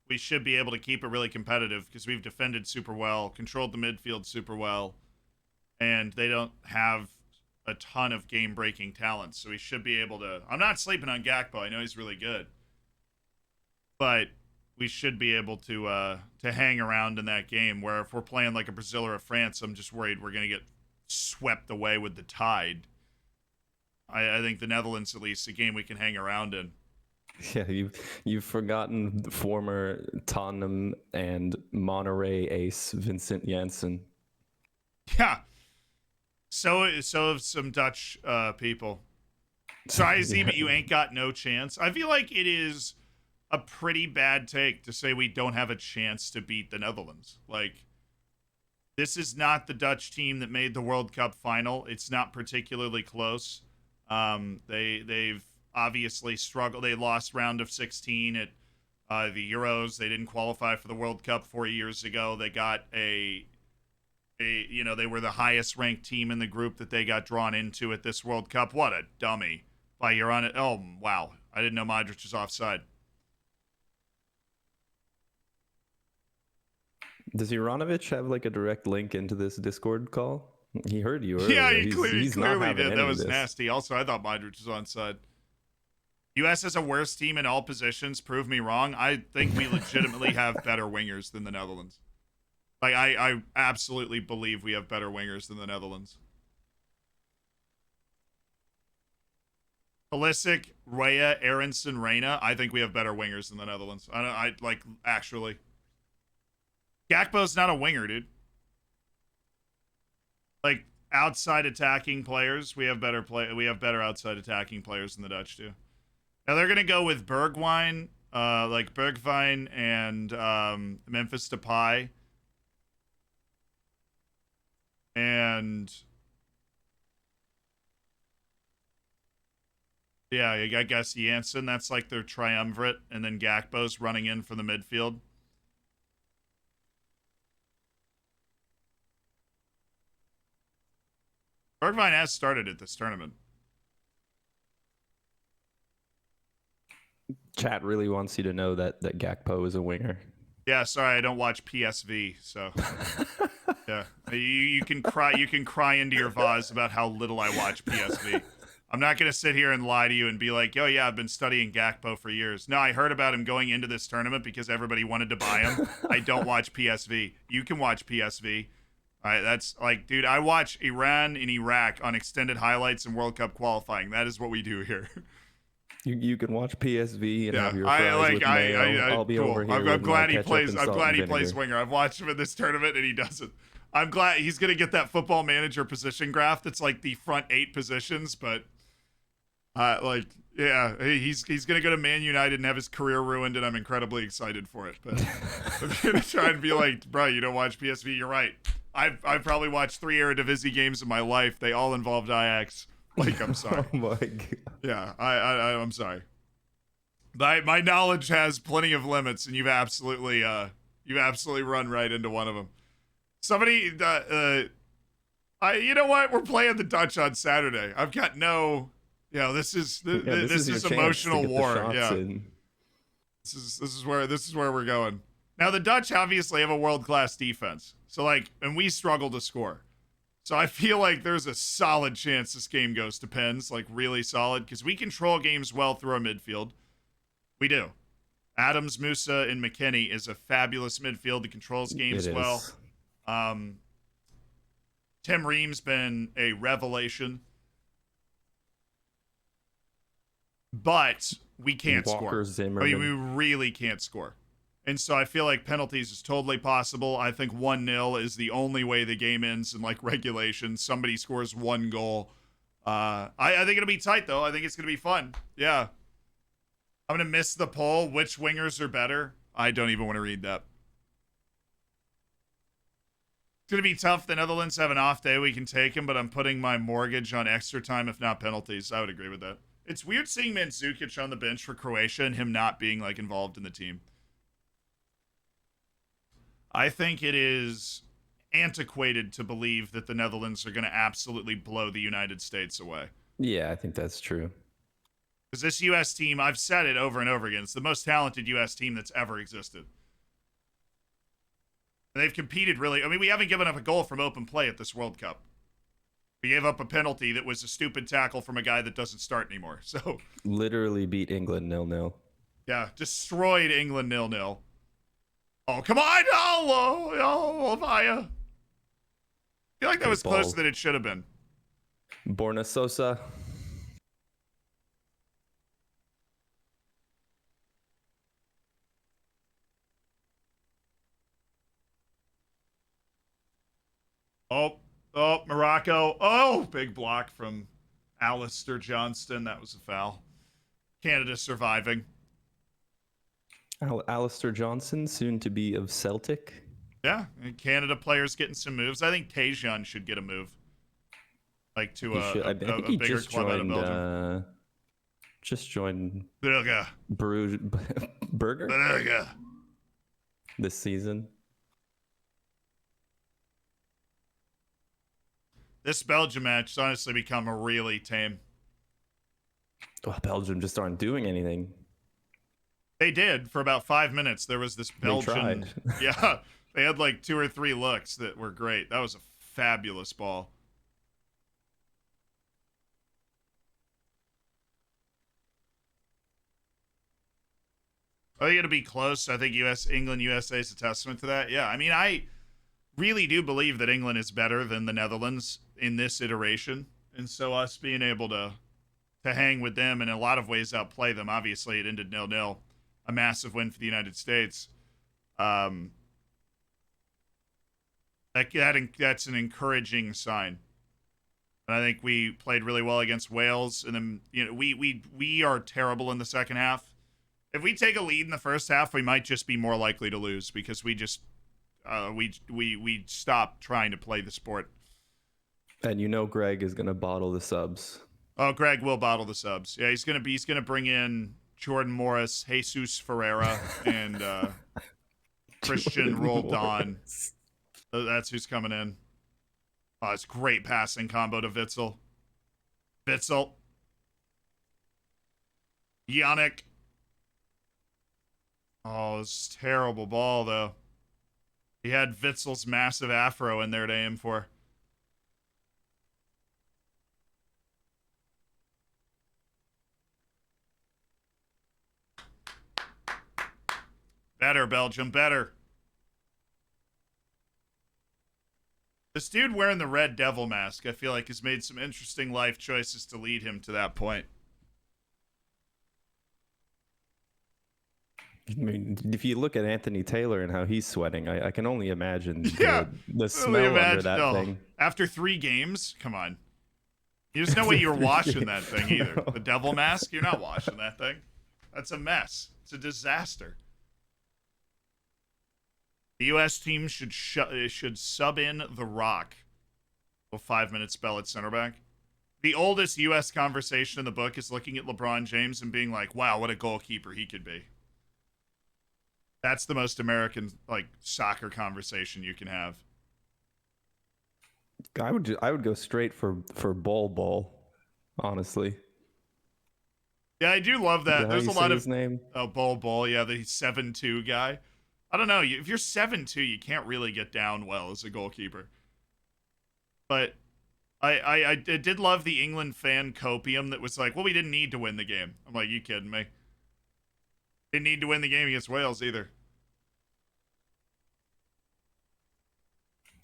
We should be able to keep it really competitive because we've defended super well, controlled the midfield super well, and they don't have a ton of game-breaking talent, so we should be able to. I'm not sleeping on Gakpo. I know he's really good, but we should be able to hang around in that game. Where if we're playing like a Brazil or a France, I'm just worried we're gonna get swept away with the tide. I think the Netherlands, at least, a game we can hang around in. Yeah, you've forgotten the former Tottenham and Monterey ace Vincent Janssen. Yeah. So have some Dutch people. Sorry, Z, Yeah. but you ain't got no chance. I feel like it is a pretty bad take to say we don't have a chance to beat the Netherlands. Like, this is not the Dutch team that made the World Cup final. It's not particularly close. They've obviously struggled. They lost round of 16 at the Euros. They didn't qualify for the World Cup 4 years ago. They got they were the highest ranked team in the group that they got drawn into at this World Cup. What a dummy by Urana. Oh, wow. I didn't know Modric was offside. Does Juranovic have like a direct link into this Discord call? He heard you Yeah, earlier. he He's not clearly having did. any That of was this. nasty. Also, I thought Modric was onside. U.S. has a worse team in all positions. Prove me wrong. I think we legitimately have better wingers than the Netherlands. Like, I absolutely believe we have better wingers than the Netherlands. Pulisic, Raya, Aronson, Reyna. I think we have better wingers than the Netherlands. Actually. Gakpo's not a winger, dude. Like, outside attacking players, we have better outside attacking players than the Dutch do. Now they're gonna go with Bergwijn, and Memphis Depay, and yeah, I guess Janssen. That's like their triumvirate, and then Gakpo's running in from the midfield. Bergwijn has started at this tournament. Chat really wants you to know that Gakpo is a winger. Yeah, sorry, I don't watch PSV, so yeah, you can cry into your vase about how little I watch PSV. I'm not gonna sit here and lie to you and be like, oh yeah, I've been studying Gakpo for years. No, I heard about him going into this tournament because everybody wanted to buy him. I don't watch PSV. You can watch PSV. All right, that's like, dude, I watch Iran and Iraq on extended highlights and World Cup qualifying. That is what we do here. You can watch PSV and Yeah, have your fries with mayo. I'll be cool. over here I'm with glad my he ketchup plays. and I'm salt glad and he plays vinegar. winger. I've watched him in this tournament and he doesn't. I'm glad he's gonna get that Football Manager position graph that's like the front 8 positions, but he's gonna go to Man United and have his career ruined, and I'm incredibly excited for it. But I'm gonna try and be like, bro, you don't watch PSV? You're right. I've probably watched 3 Eredivisie games in my life. They all involved Ajax. Like, I'm sorry. Oh my god. Yeah, I'm sorry. My knowledge has plenty of limits, and you've absolutely run right into one of them. Somebody, you know what? We're playing the Dutch on Saturday. I've got no, this is this is emotional war. Yeah, this is where we're going. Now the Dutch obviously have a world-class defense, so and we struggle to score. So I feel like there's a solid chance this game goes to pens, like really solid, because we control games well through our midfield. We do. Adams, Musa, and McKennie is a fabulous midfield that controls games well. Tim Ream's been a revelation. But we can't score. Zimmerman. I mean, we really can't score. And so I feel like penalties is totally possible. I think 1-0 is the only way the game ends in regulation. Somebody scores 1 goal. I think it'll be tight, though. I think it's going to be fun. Yeah. I'm going to miss the poll. Which wingers are better? I don't even want to read that. It's going to be tough. The Netherlands have an off day. We can take him, but I'm putting my mortgage on extra time, if not penalties. I would agree with that. It's weird seeing Mandzukic on the bench for Croatia and him not being like involved in the team. I think it is antiquated to believe that the Netherlands are going to absolutely blow the United States away. Yeah, I think that's true. Because this U.S. team, I've said it over and over again, it's the most talented U.S. team that's ever existed. And they've competed really. I mean, we haven't given up a goal from open play at this World Cup. We gave up a penalty that was a stupid tackle from a guy that doesn't start anymore. So literally beat England 0-0. Yeah, destroyed England 0-0. Oh, come on! Oh, Vaya. I feel like that was closer than it should have been. Borna Sosa. Oh, Morocco. Oh, big block from Alistair Johnston. That was a foul. Canada surviving. Alistair Johnson, soon to be of Celtic. Yeah, and Canada players getting some moves. I think Tajon should get a move. Like to a bigger club out of Belgium. Just joined Burger. Burger this season. This Belgium match has honestly become really tame. Well, Belgium just aren't doing anything. They did for about 5 minutes. There was this Belgian. Yeah, they had like 2 or 3 looks that were great. That was a fabulous ball. I think it'll be close. I think England, USA is a testament to that. Yeah, I mean, I really do believe that England is better than the Netherlands in this iteration. And so us being able to hang with them and in a lot of ways outplay them. Obviously, it ended 0-0. A massive win for the United States. That's an encouraging sign. And I think we played really well against Wales. And then, we are terrible in the second half. If we take a lead in the first half, we might just be more likely to lose because we just we stopped trying to play the sport. And Greg is gonna bottle the subs. Oh, Greg will bottle the subs. Yeah, he's gonna bring in Jordan Morris, Jesus Ferreira, and Christian Roldan. That's who's coming in. Oh, it's great passing combo to Witsel. Yannick. Oh, it's a terrible ball, though. He had Witzel's massive afro in there to aim for. Better, Belgium, better. This dude wearing the red devil mask, I feel like, has made some interesting life choices to lead him to that point. I mean, if you look at Anthony Taylor and how he's sweating, I can only imagine the smell under that thing. After 3 games? Come on. There's no way you're washing that thing either. The devil mask? You're not washing that thing. That's a mess. It's a disaster. The U.S. team should sub in The Rock. A 5-minute spell at center back. The oldest U.S. conversation in the book is looking at LeBron James and being like, wow, what a goalkeeper he could be. That's the most American, soccer conversation you can have. I would go straight for Bol, honestly. Yeah, I do love that. There's a lot of his name. Oh, Bol, yeah, the 7'2" guy. I don't know. If you're 7'2", you can't really get down well as a goalkeeper. But I did love the England fan copium that was like, well, we didn't need to win the game. I'm like, you kidding me? Didn't need to win the game against Wales either.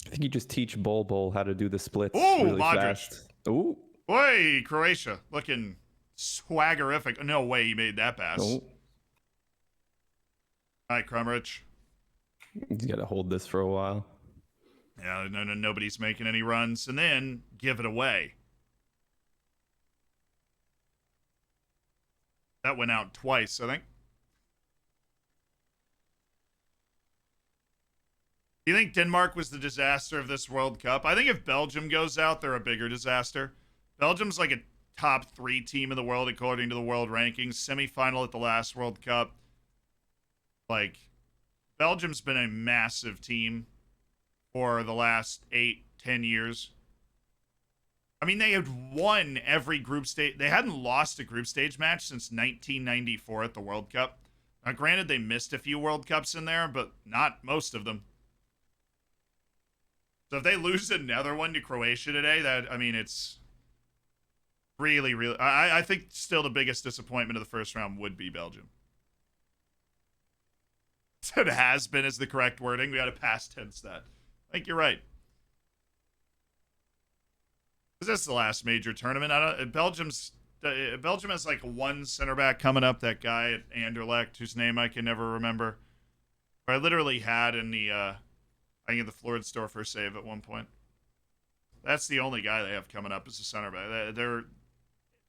I think you just teach Bol how to do the splits really Modric. Fast. Ooh. Boy, Croatia looking swaggerific. No way he made that pass. Ooh. All right, Krumrich. He's got to hold this for a while. Yeah, nobody's making any runs. And then give it away. That went out twice, I think. Do you think Denmark was the disaster of this World Cup? I think if Belgium goes out, they're a bigger disaster. Belgium's like a top 3 team in the world according to the world rankings. Semifinal at the last World Cup. Like, Belgium's been a massive team for the last 8-10 years. I mean, they had won every group stage. They hadn't lost a group stage match since 1994 at the World Cup. Now, granted, they missed a few World Cups in there, but not most of them. So if they lose another one to Croatia today, it's really, really. I think still the biggest disappointment of the first round would be Belgium. It has been is the correct wording. We got to past tense that. I think you're right. Is this the last major tournament? Belgium has like one center back coming up. That guy at Anderlecht, whose name I can never remember. Or I literally had in the I think in the Floridsdorfer save at one point. That's the only guy they have coming up as a center back. Their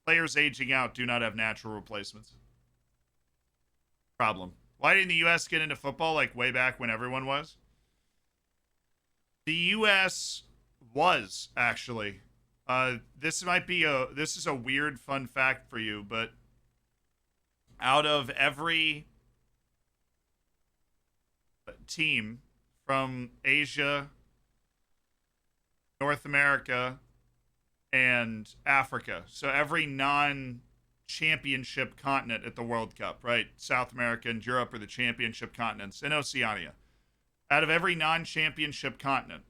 players aging out do not have natural replacements. Problem. Why didn't the U.S. get into football like way back when everyone was? The U.S. was actually. This is a weird fun fact for you, but out of every team from Asia, North America, and Africa, so every non-championship continent at the World Cup, right? South America and Europe are the championship continents, and Oceania. Out of every non-championship continent,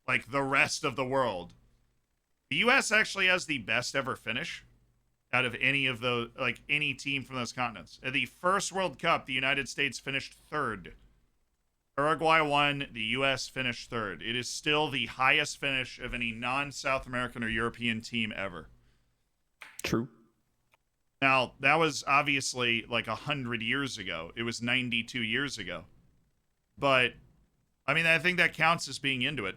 like the rest of the world, the U.S. actually has the best ever finish out of any of those, like any team from those continents. At the first World Cup, the United States finished third. Uruguay won, the U.S. finished third. It is still the highest finish of any non-South American or European team ever. True. Now, that was obviously like 100 years ago. It was 92 years ago. But, I mean, I think that counts as being into it.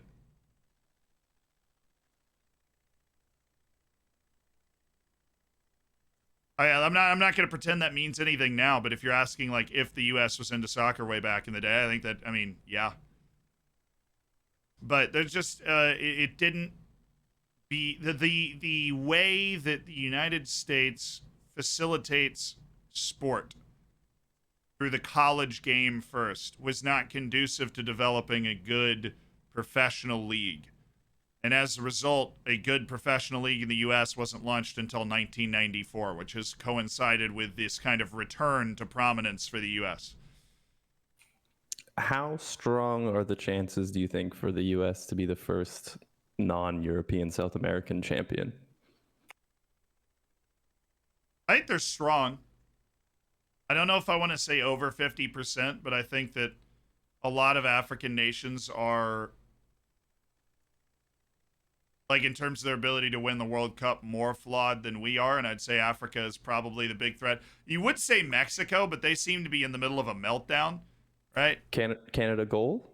I'm not going to pretend that means anything now, but if you're asking like if the U.S. was into soccer way back in the day, I think that, yeah. But there's just it didn't be the way that the United States facilitates sport through the college game first was not conducive to developing a good professional league. And as a result, a good professional league in the U.S. wasn't launched until 1994, which has coincided with this kind of return to prominence for the U.S. How strong are the chances, do you think, for the U.S. to be the first non-European South American champion? I think they're strong. I don't know if I want to say over 50%, but I think that a lot of African nations are, like in terms of their ability to win the World Cup, more flawed than we are, and I'd say Africa is probably the big threat. You would say Mexico, but they seem to be in the middle of a meltdown, right? Canada goal?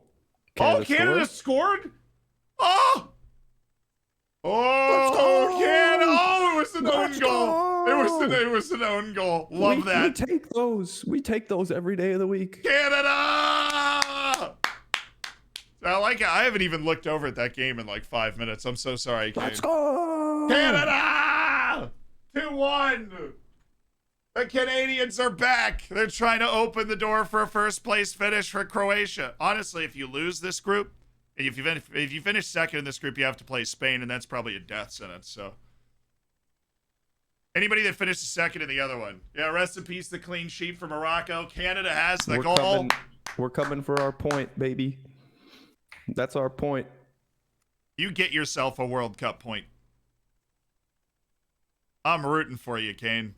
Canada scored? Oh! Let's Oh, go! Canada! Oh, it was an own Let's goal. go! It was an own goal. Love that. We take those. We take those every day of the week. Canada! I like it. I haven't even looked over at that game in like 5 minutes. I'm so sorry, Kane. Let's go! Canada! 2-1. The Canadians are back. They're trying to open the door for a first place finish for Croatia. Honestly, if you lose this group, and if you finish second in this group, you have to play Spain, and that's probably a death sentence. So anybody that finishes second in the other one, yeah, rest in peace, the clean sheet for Morocco. Canada has the goal. We're coming for our point, baby. That's our point. You get yourself a World Cup point. I'm rooting for you, Kane.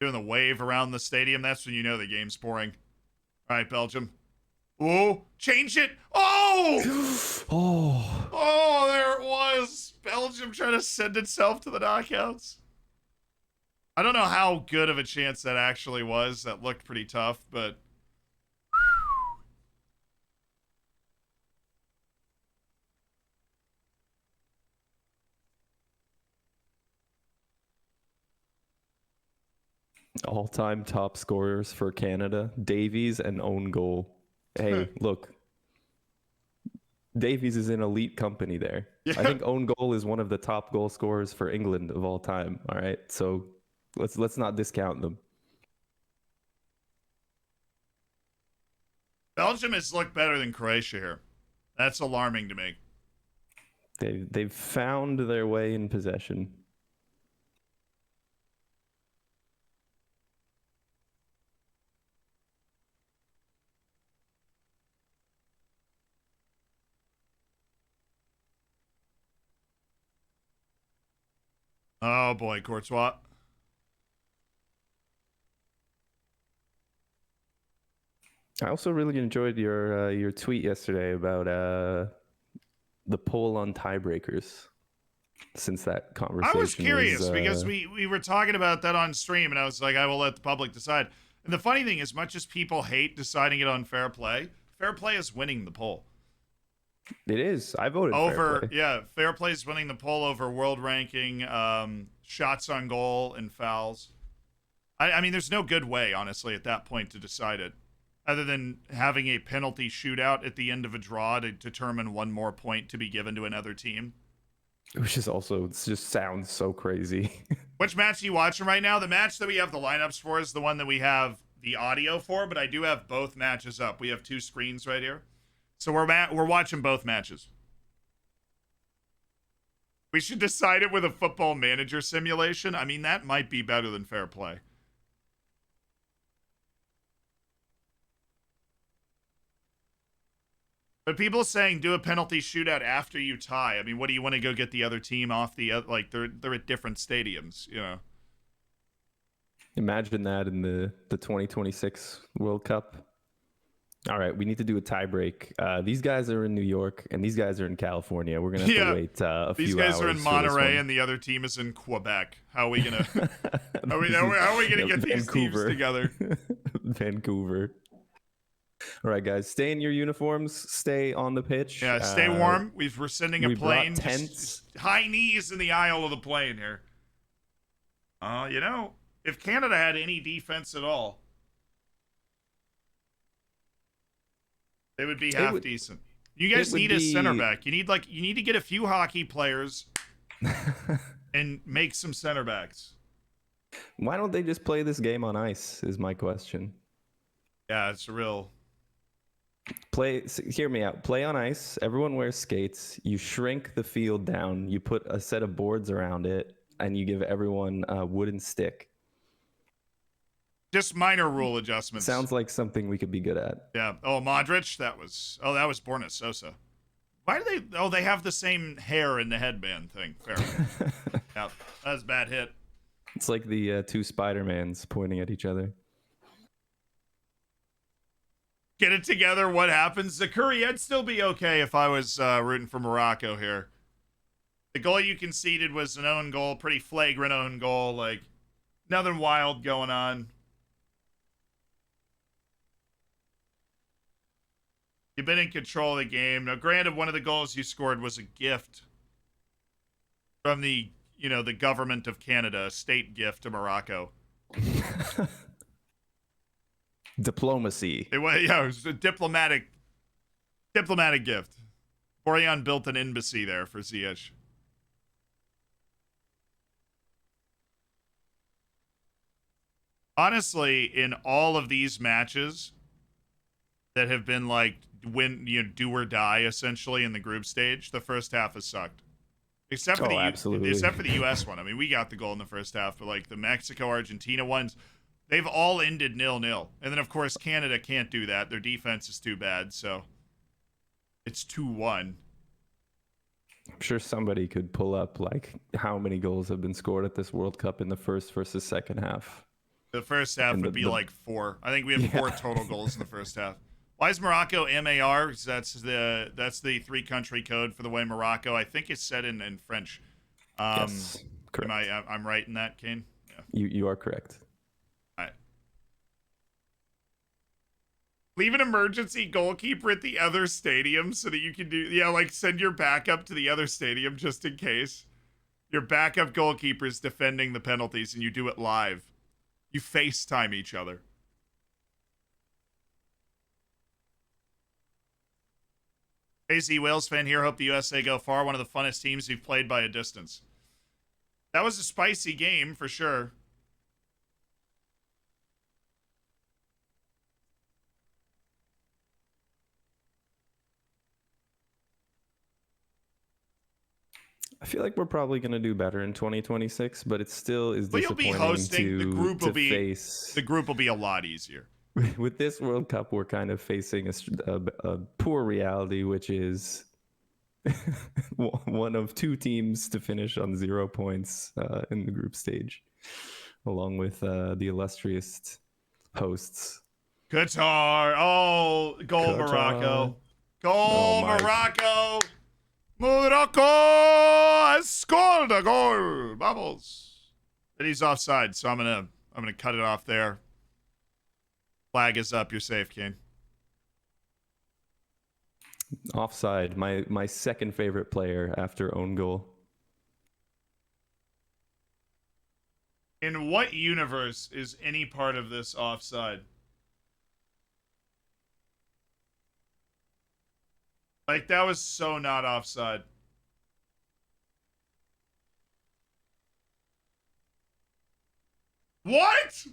Doing the wave around the stadium, that's when you know the game's boring. All right, Belgium. Oh, change it. Oh! Oh, there it was. Belgium trying to send itself to the knockouts. I don't know how good of a chance that actually was. That looked pretty tough, but all-time top scorers for Canada, Davies and own goal. Hey, look, Davies is an elite company there. I Yeah. think own goal is one of the top goal scorers for England of all time. All right, so let's not discount them. Belgium has looked better than Croatia here. That's alarming to me. They've found their way in possession. Oh boy, Courtois. I also really enjoyed your tweet yesterday about the poll on tiebreakers. Since that I was conversation was curious because we were talking about that on stream, and I was like, I will let the public decide. And the funny thing, as much as people hate deciding it on fair play is winning the poll. it is. I voted fair play. Yeah, fair play is winning the poll over world ranking, shots on goal, and fouls. I mean, there's no good way, honestly, at that point to decide it, other than having a penalty shootout at the end of a draw to determine one more point to be given to another team. Which is also, it just sounds so crazy. Which match are you watching right now? The match that we have the lineups for is the one that we have the audio for, but I do have both matches up. We have two screens right here. So we're watching both matches. We should decide it with a football manager simulation. I mean, that might be better than fair play. But people saying do a penalty shootout after you tie. I mean, what do you want to go get the other team off the like they're at different stadiums, you know? Imagine that in the 2026 World Cup. All right, we need to do a tie break. These guys are in New York, and these guys are in California. We're gonna have to wait a few hours. These guys are in Monterey, and the other team is in Quebec. How are we gonna? how are we gonna get these teams together? Vancouver. All right, guys, stay in your uniforms. Stay on the pitch. Yeah, stay warm. We're sending a plane. Tents. Just high knees in the aisle of the plane here. You know, if Canada had any defense at all, they would be half decent. You guys need a center back. You need to get a few hockey players and make some center backs. Why don't they just play this game on ice? Is my question. Yeah, it's a real. Hear me out. Play on ice. Everyone wears skates. You shrink the field down. You put a set of boards around it, and you give everyone a wooden stick. Just minor rule adjustments. Sounds like something we could be good at. Yeah. Oh, Modric. That was Borna Sosa. Why do they? Oh, they have the same hair in the headband thing. Fair. Yeah, that's a bad hit. It's like the two Spider-Mans pointing at each other. Get it together. What happens? Zakuri, I'd still be okay if I was rooting for Morocco here. The goal you conceded was an own goal, pretty flagrant own goal. Like, nothing wild going on. You've been in control of the game. Now, granted, one of the goals you scored was a gift from the government of Canada, a state gift to Morocco. Diplomacy. It was a diplomatic gift. Borean built an embassy there for Ziyech. Honestly, in all of these matches that have been like do or die essentially in the group stage, the first half has sucked. Except for the US one. I mean, we got the goal in the first half, but like the Mexico Argentina ones, they've all ended 0-0. And then of course Canada can't do that. Their defense is too bad, so it's 2-1. I'm sure somebody could pull up like how many goals have been scored at this World Cup in the first versus second half. The first half would be like 4. I think we have 4 total goals in the first half. Why is Morocco MAR? That's the 3-country code for the way Morocco, I think, is said in French. Yes, correct. I'm right in that, Kane? Yeah. You are correct. All right. Leave an emergency goalkeeper at the other stadium so that you can send your backup to the other stadium just in case. Your backup goalkeeper's defending the penalties and you do it live. You FaceTime each other. AZ Wales fan here. Hope the USA go far. One of the funnest teams we've played by a distance. That was a spicy game for sure. I feel like we're probably going to do better in 2026, but it still is But you'll be disappointing hosting. The group will be face. the group will be a lot easier. With this World Cup, we're kind of facing a poor reality, which is one of two teams to finish on 0 points in the group stage, along with the illustrious hosts. Qatar. Oh, goal Qatar. Morocco. Goal Oh, Morocco. Morocco has scored a goal. Bubbles. But he's offside, so I'm gonna cut it off there. Flag is up. You're safe, Kane. Offside, my second favorite player after own goal. In what universe is any part of this offside? Like, that was so not offside. What?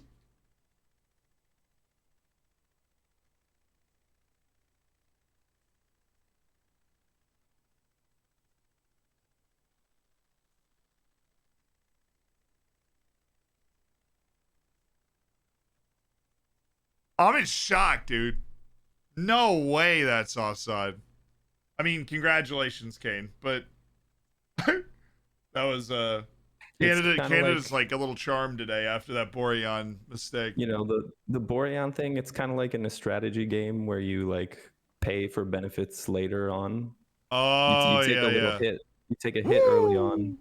I'm in shock, dude. No way that's offside. I mean, congratulations, Kane, but that was Canada's like a little charmed today after that Borean mistake. You know, the Borean thing, it's kind of like in a strategy game where you like pay for benefits later on. Oh, you take a little hit. You take a hit early on,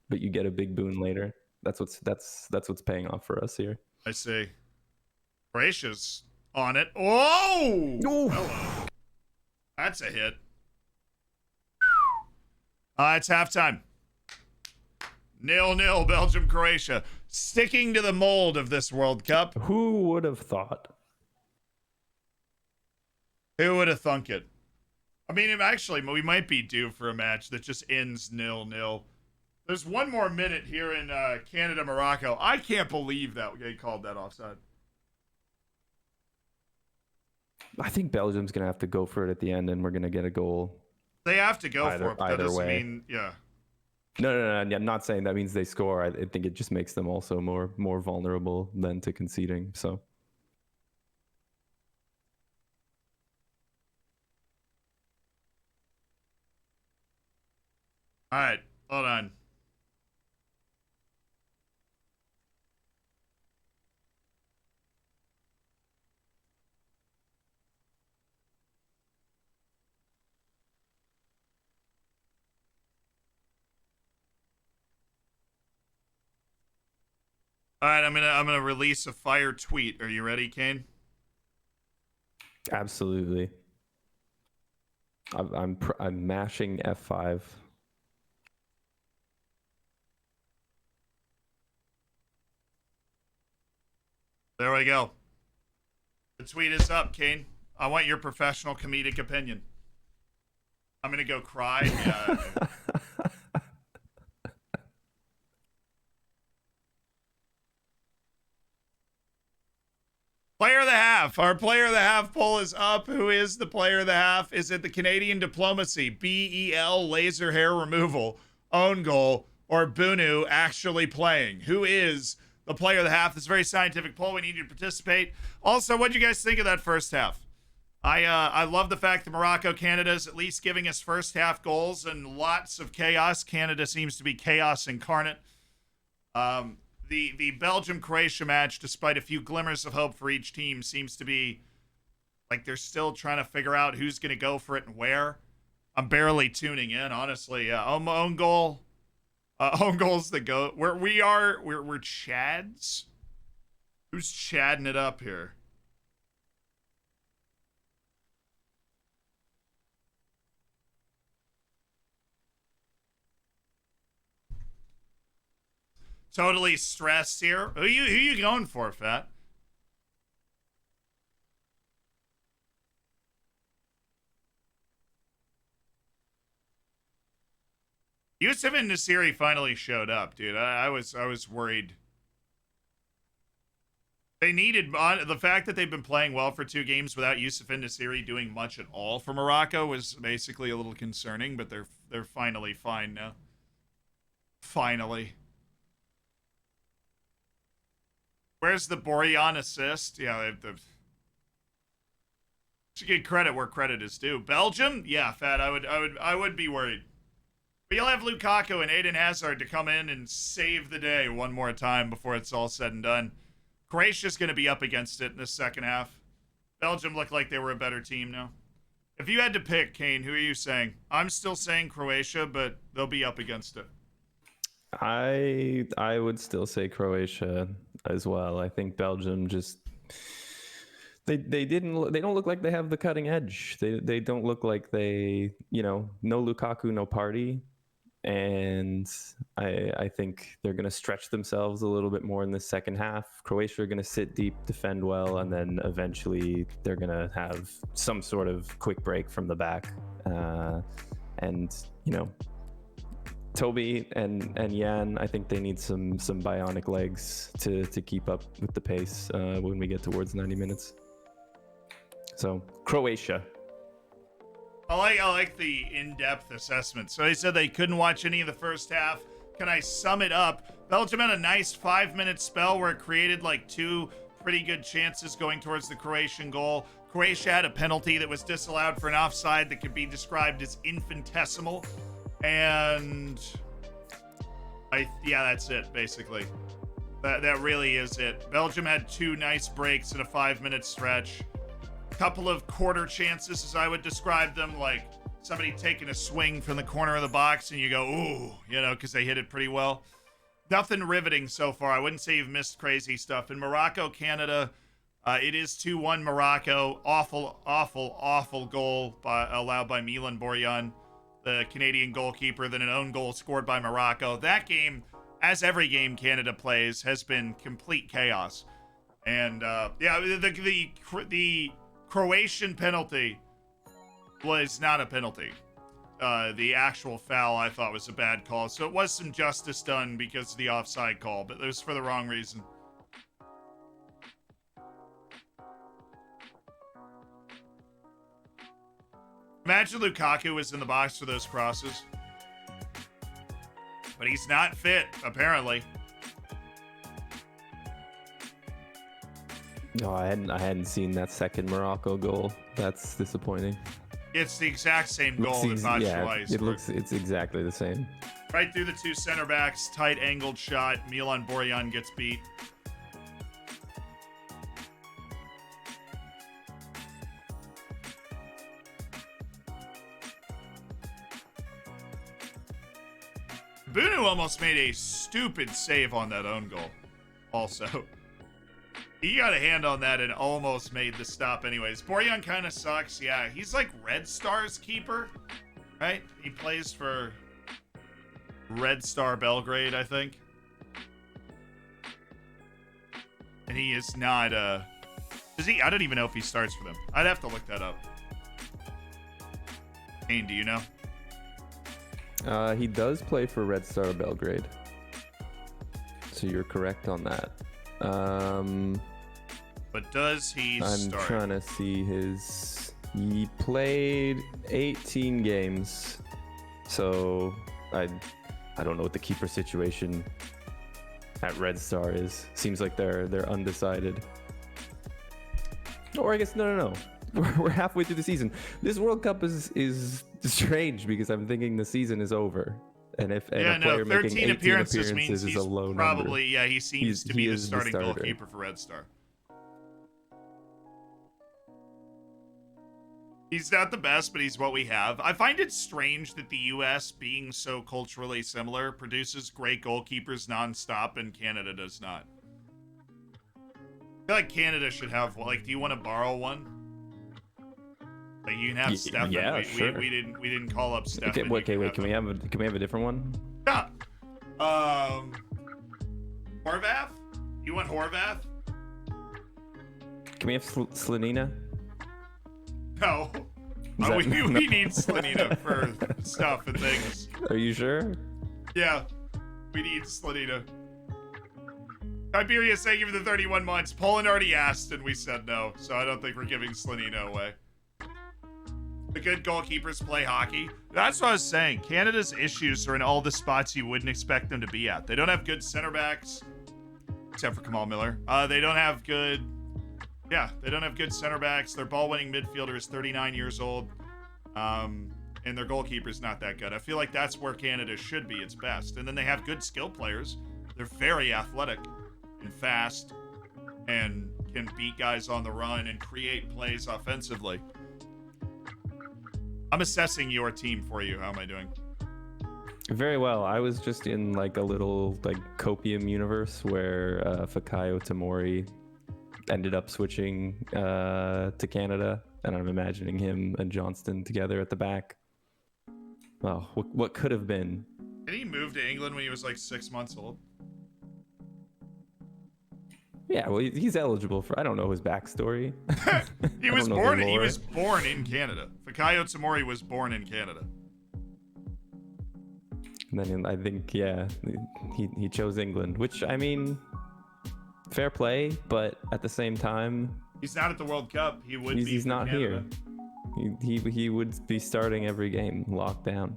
but you get a big boon later. That's what's paying off for us here. I see. Croatia's on it. Oh! Hello. That's a hit. It's halftime. 0-0 Belgium, Croatia. Sticking to the mold of this World Cup. Who would have thought? Who would have thunk it? I mean, actually, we might be due for a match that just ends 0-0. There's one more minute here in Canada, Morocco. I can't believe that they called that offside. I think Belgium's going to have to go for it at the end, and we're going to get a goal. They have to go for it, but that doesn't mean, yeah. No. I'm not saying that means they score. I think it just makes them also more vulnerable than to conceding. So. All right, hold on. All right, I'm gonna release a fire tweet. Are you ready, Kane? Absolutely. I'm mashing F5. There we go. The tweet is up, Kane. I want your professional comedic opinion. I'm gonna go cry. Yeah. Player of the half. Our player of the half poll is up. Who is the player of the half? Is it the Canadian diplomacy, BEL laser hair removal, own goal, or Bunu actually playing? Who is the player of the half? This is a very scientific poll. We need you to participate. Also, what do you guys think of that first half? I love the fact that Morocco, Canada is at least giving us first half goals and lots of chaos. Canada seems to be chaos incarnate. The Belgium-Croatia match, despite a few glimmers of hope for each team, seems to be like they're still trying to figure out who's going to go for it and where. I'm barely tuning in, honestly. Own goal. Own goal's the goat. We're Chads? Who's chadding it up here? Totally stressed here. Who you going for, Fat? Yusuf and Nasiri finally showed up, dude. I was worried. They needed the fact that they've been playing well for 2 games without Yusuf and Nasiri doing much at all for Morocco was basically a little concerning, but they're finally fine now. Finally. Where's the Borjan assist? Yeah, they should get credit where credit is due. Belgium? Yeah, Fat. I would be worried. But you'll have Lukaku and Eden Hazard to come in and save the day one more time before it's all said and done. Croatia's going to be up against it in the second half. Belgium looked like they were a better team now. If you had to pick, Kane, who are you saying? I'm still saying Croatia, but they'll be up against it. I would still say Croatia as well. I think Belgium just they don't look like they have the cutting edge. They don't look like they, no Lukaku, no party. And I think they're going to stretch themselves a little bit more in the second half. Croatia are going to sit deep, defend well, and then eventually they're going to have some sort of quick break from the back. Toby and Jan, I think they need some bionic legs to keep up with the pace when we get towards 90 minutes. So, Croatia. I like the in-depth assessment. So they said they couldn't watch any of the first half. Can I sum it up? Belgium had a nice 5-minute spell where it created like 2 pretty good chances going towards the Croatian goal. Croatia had a penalty that was disallowed for an offside that could be described as infinitesimal. And that's it, basically. That really is it. Belgium had 2 nice breaks in a 5-minute stretch. Couple of quarter chances, as I would describe them, like somebody taking a swing from the corner of the box and you go, ooh, because they hit it pretty well. Nothing riveting so far. I wouldn't say you've missed crazy stuff. In Morocco, Canada, it is 2-1 Morocco. Awful goal allowed by Milan Borjan, the Canadian goalkeeper, then an own goal scored by Morocco. That game, as every game Canada plays, has been complete chaos. And the Croatian penalty was not a penalty. The actual foul I thought was a bad call. So it was some justice done because of the offside call, but it was for the wrong reason. Imagine Lukaku was in the box for those crosses. But he's not fit, apparently. No, I hadn't seen that second Morocco goal. That's disappointing. It's the exact same goal that Batshuayi it's exactly the same. Right through the 2 center backs, tight angled shot. Milan Borjan gets beat. Bunu almost made a stupid save on that own goal. Also, he got a hand on that and almost made the stop anyways. Borjan kind of sucks. Yeah, he's like Red Star's keeper, right? He plays for Red Star Belgrade, I think. And he is not, does he? I don't even know if he starts for them. I'd have to look that up. Kane, do you know? He does play for Red Star Belgrade. So you're correct on that. But does he start? I'm trying to see his... He played 18 games. So I don't know what the keeper situation at Red Star is. Seems like they're undecided. Or I guess no. We're halfway through the season. This World Cup is strange because I'm thinking the season is over. And if a player 13 making 18 appearances means is he's a low probably number. he seems to be the starting starter. goalkeeper for Red Star. He's not the best, but he's what we have. I find it strange that the U.S., being so culturally similar, produces great goalkeepers nonstop and Canada does not. I feel like Canada should have, do you want to borrow one? Like you can have Stefan. Yeah, sure. We didn't call up Stefan. Okay, wait. Can we have a different one? Yeah. Horvath? You want Horvath? Can we have Slanina? No. We need Slanina for stuff and things. Are you sure? Yeah, we need Slanina. Tiberius, thank you for the 31 months. Poland already asked and we said no, so I don't think we're giving Slanina away. The good goalkeepers play hockey. That's what I was saying. Canada's issues are in all the spots you wouldn't expect them to be at. They don't have good center backs, except for Kamal Miller. They don't have good center backs. Their ball-winning midfielder is 39 years old, and their goalkeeper's not that good. I feel like that's where Canada should be its best. And then they have good skill players. They're very athletic and fast and can beat guys on the run and create plays offensively. I'm assessing your team for you. How am I doing? Very well. I was just in like a little like copium universe where Fikayo Tomori ended up switching to Canada, and I'm imagining him and Johnston together at the back. Well, what could have been? Did he move to England when he was like 6 months old? Yeah, well, he's eligible for. I don't know his backstory. He was born in Canada. Fikayo Tomori was born in Canada. And then I think, yeah, he chose England, which, I mean, fair play, but at the same time, he's not at the World Cup. He would be. He's not Canada. here. He would be starting every game, locked down.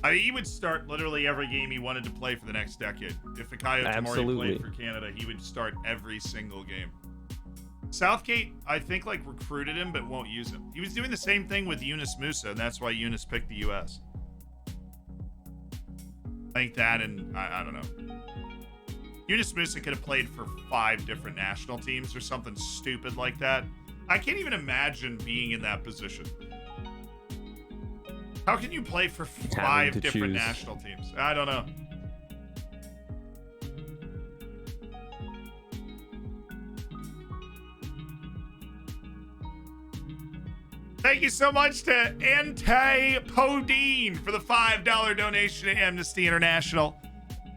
I mean, he would start literally every game he wanted to play for the next decade. If Fikayo Tomori played for Canada, he would start every single game. Southgate, I think, like, recruited him but won't use him. He was doing the same thing with Yunus Musa, and that's why Yunus picked the U.S. I think that, and I don't know. Yunus Musa could have played for 5 different national teams or something stupid like that. I can't even imagine being in that position. How can you play for 5 different national teams? I don't know. Thank you so much to Anti-Podine for the $5 donation to Amnesty International.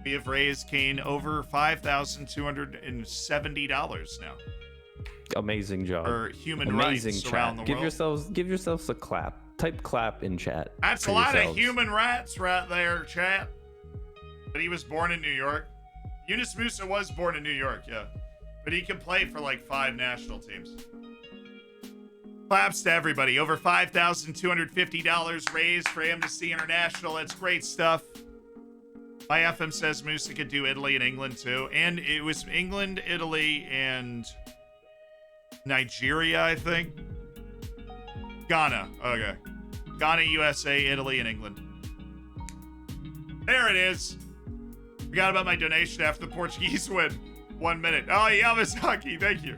We have raised, Kane, over $5,270 now. Amazing job. For human rights around the world. Give yourselves a clap. Type clap in chat. That's a lot of human rights right there, chat. But he was born in New York. Yunus Musa was born in New York, yeah. But he could play for like 5 national teams. Claps to everybody. Over $5,250 raised for Amnesty International. That's great stuff. My FM says Musa could do Italy and England too. And it was England, Italy, and Nigeria, I think. Ghana. Okay. Ghana, USA, Italy, and England. There it is. Forgot about my donation after the Portuguese win. 1 minute. Oh, Yamazaki, thank you.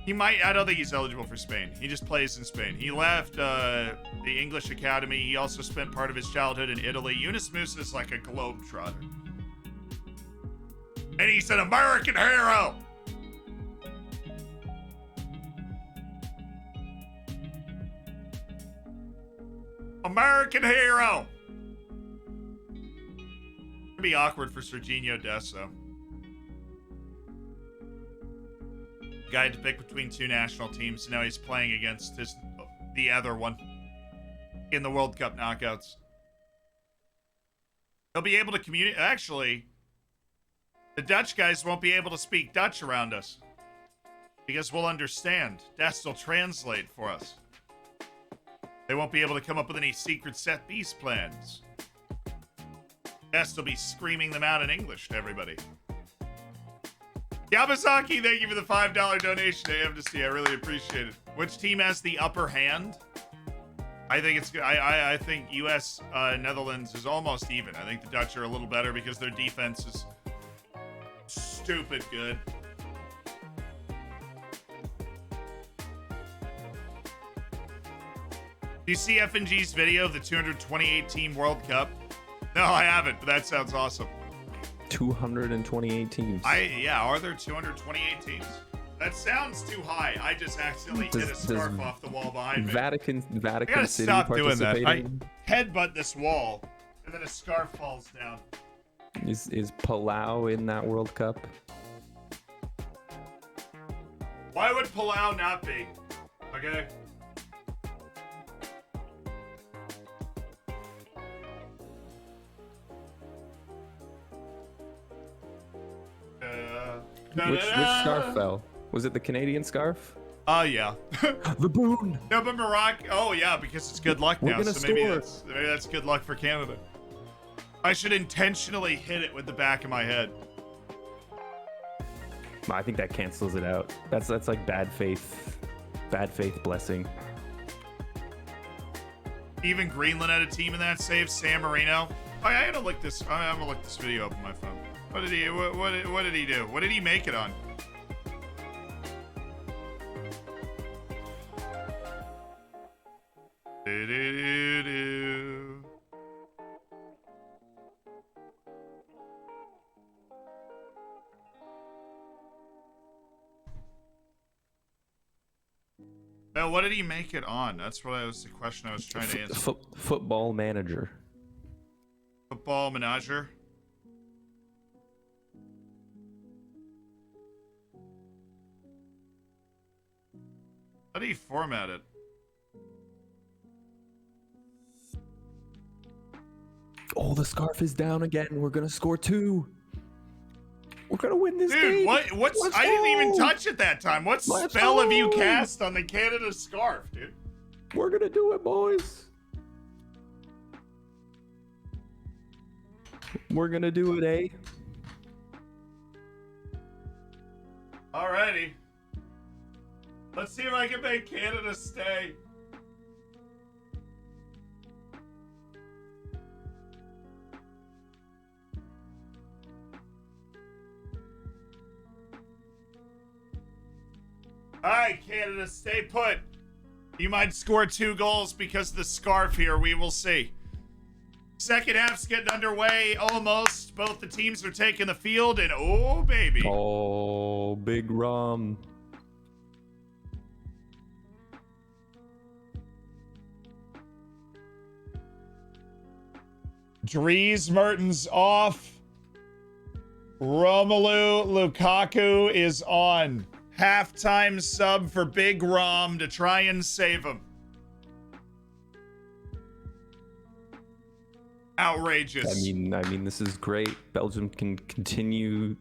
He might, I don't think he's eligible for Spain. He just plays in Spain. He left the English Academy. He also spent part of his childhood in Italy. Yunus Musa is like a globetrotter. And he's an American hero. American hero. It'd be awkward for Serginho Dest. Guy had to pick between 2 national teams. Now he's playing against the other one in the World Cup knockouts. They'll be able to communicate. Actually, the Dutch guys won't be able to speak Dutch around us because we'll understand. Dest will translate for us. They won't be able to come up with any secret set piece plans. Dest will be screaming them out in English to everybody. Yamazaki, thank you for the $5 donation to Amnesty. I really appreciate it. Which team has the upper hand? I think it's. I think U.S. Netherlands is almost even. I think the Dutch are a little better because their defense is stupid good. Do you see F&G's video of the 228 team World Cup? No, I haven't, but that sounds awesome. 228 teams. Are there 228 teams? That sounds too high. I just accidentally hit a scarf off the wall behind me. Vatican I gotta City stop doing that. I participating? headbutt this wall, and then a scarf falls down. Is Palau in that World Cup? Why would Palau not be? Okay. Which scarf fell? Was it the Canadian scarf? Yeah. The boon. No, but Morocco. Oh, yeah, because it's good luck We're now. gonna So maybe score. that's good luck for Canada. I should intentionally hit it with the back of my head. I think that cancels it out. That's like bad faith blessing. Even Greenland had a team in that save. San Marino. Oh, yeah, I gotta look this. I'm gonna look this video up on my phone. What did he? What did he do? What did he make it on? Do-do-do-do. Now, what did he make it on? That's what was the question I was trying to answer. Football Manager. Football Manager. How do you format it? Oh, the scarf is down again. We're gonna score 2. We're gonna win this game. Dude, what's Let's I didn't even go. touch it that time. What Let's spell have you go. cast on the Canada scarf, dude? We're gonna do it, boys. We're gonna do it, eh? Alrighty. Let's see if I can make Canada stay. Alright, Canada, stay put. You might score 2 goals because of the scarf here. We will see. Second half's getting underway almost. Both the teams are taking the field, and oh, baby. Oh, big rum. Dries Mertens off. Romelu Lukaku is on. Halftime sub for Big Rom to try and save him. Outrageous. I mean, this is great. Belgium can continue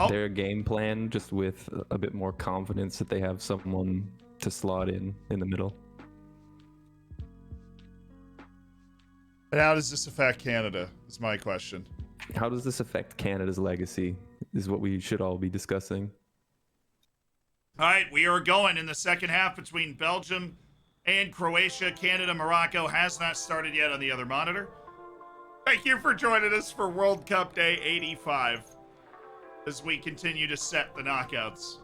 their game plan just with a bit more confidence that they have someone to slot in the middle. But how does this affect Canada? Is my question. How does this affect Canada's legacy? Is what we should all be discussing. All right, we are going in the second half between Belgium and Croatia. Canada, Morocco has not started yet on the other monitor. Thank you for joining us for World Cup Day 85 as we continue to set the knockouts.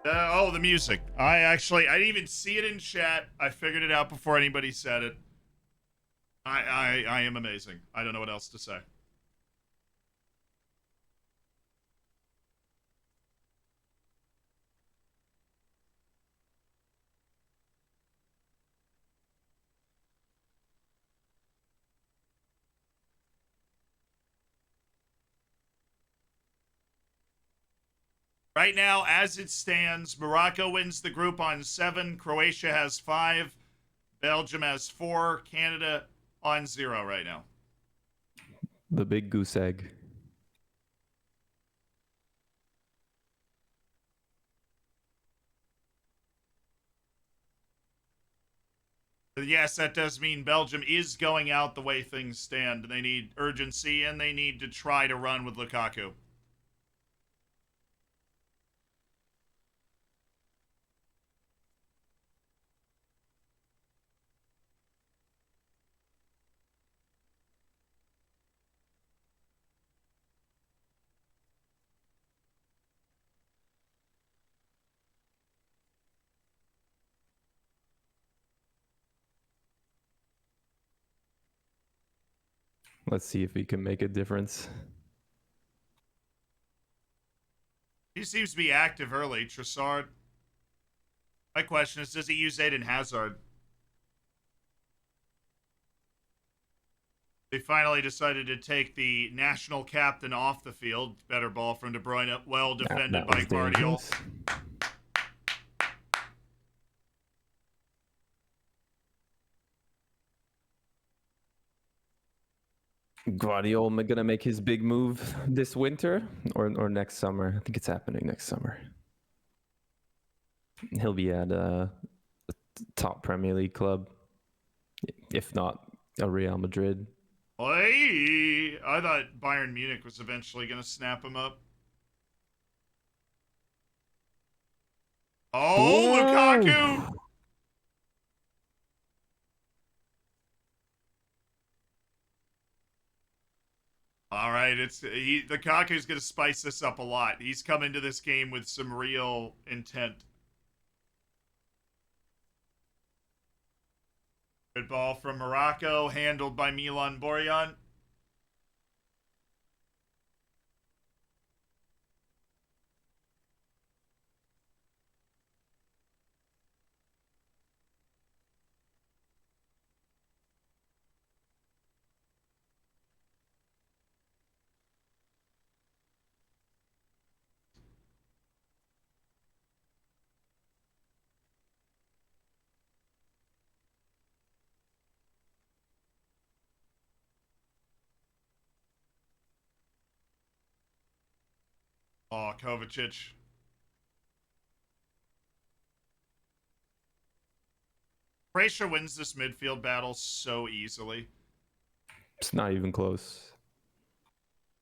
Oh, the music. I didn't even see it in chat. I figured it out before anybody said it. I am amazing. I don't know what else to say. Right now, as it stands, Morocco wins the group on 7. Croatia has 5. Belgium has 4. Canada on 0 right now. The big goose egg. Yes, that does mean Belgium is going out the way things stand. They need urgency, and they need to try to run with Lukaku. Let's see if he can make a difference. He seems to be active early, Trossard. My question is, does he use Eden Hazard? They finally decided to take the national captain off the field. Better ball from De Bruyne. Well defended by Guardiola. Guardiola gonna make his big move this winter or next summer. I think it's happening next summer. He'll be at a top Premier League club, if not a Real Madrid. Hey, I thought Bayern Munich was eventually going to snap him up. Oh, Lukaku! All right, Lukaku's going to spice this up a lot. He's come into this game with some real intent. Good ball from Morocco, handled by Milan Borjan. Oh, Kovacic. Croatia wins this midfield battle so easily. It's not even close.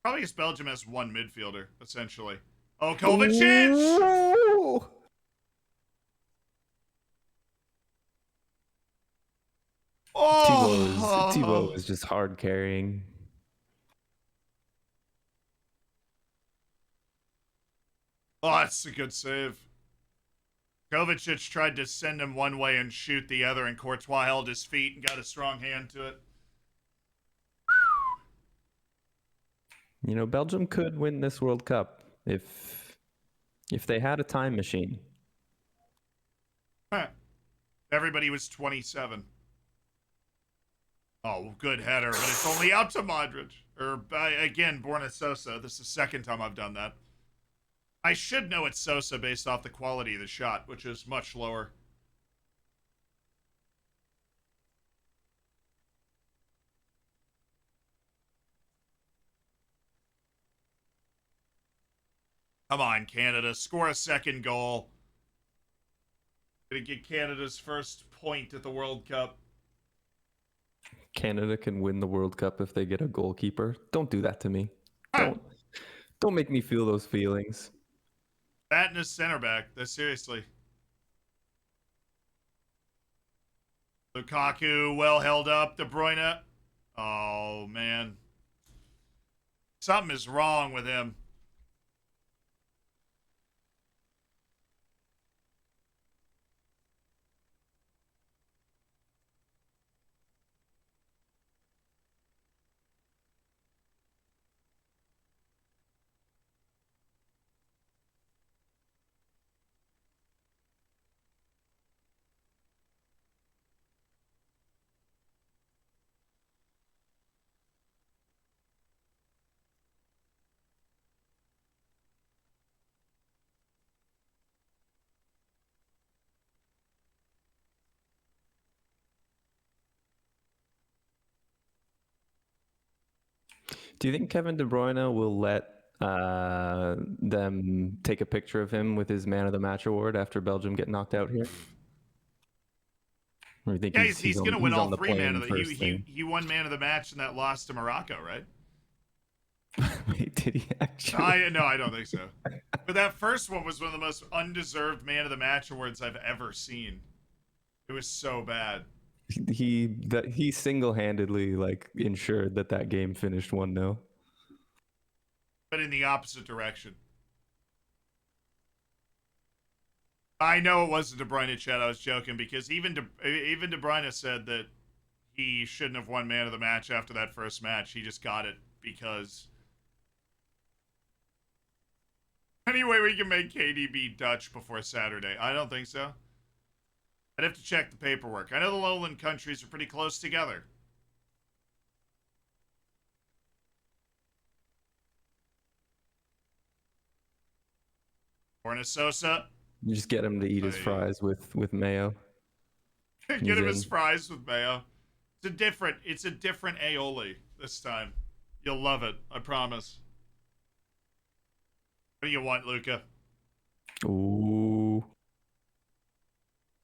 Probably because Belgium has one midfielder, essentially. Oh, Kovacic! Ooh. Oh! Thibaut is just hard carrying. Oh, that's a good save. Kovacic tried to send him one way and shoot the other, and Courtois held his feet and got a strong hand to it. You know, Belgium could win this World Cup if they had a time machine. Huh. Everybody was 27. Oh, good header, but it's only out to Modric. Or, again, Borna Sosa. This is the second time I've done that. I should know it's Sosa based off the quality of the shot, which is much lower. Come on, Canada. Score a second goal. Gonna get Canada's first point at the World Cup. Canada can win the World Cup if they get a goalkeeper. Don't do that to me. Don't make me feel those feelings. That and a center back. That's seriously. Lukaku well held up. De Bruyne. Oh, man. Something is wrong with him. Do you think Kevin De Bruyne will let them take a picture of him with his Man of the Match award after Belgium get knocked out here? Or you think He's going to win all three Man of the first he won Man of the Match in that loss to Morocco, right? Wait, did he actually? No, I don't think so. But that first one was one of the most undeserved Man of the Match awards I've ever seen. It was so bad. He single-handedly ensured that game finished 1-0. But in the opposite direction. I know it wasn't De Bruyne, Chet. I was joking because even De Bruyne said that he shouldn't have won Man of the Match after that first match. He just got it because. Anyway, we can make KD beat Dutch before Saturday. I don't think so. I'd have to check the paperwork. I know the lowland countries are pretty close together. Borna Sosa. You just get him to eat his fries with mayo. Get him his fries with mayo. It's a different aioli this time. You'll love it. I promise. What do you want, Luka? Ooh.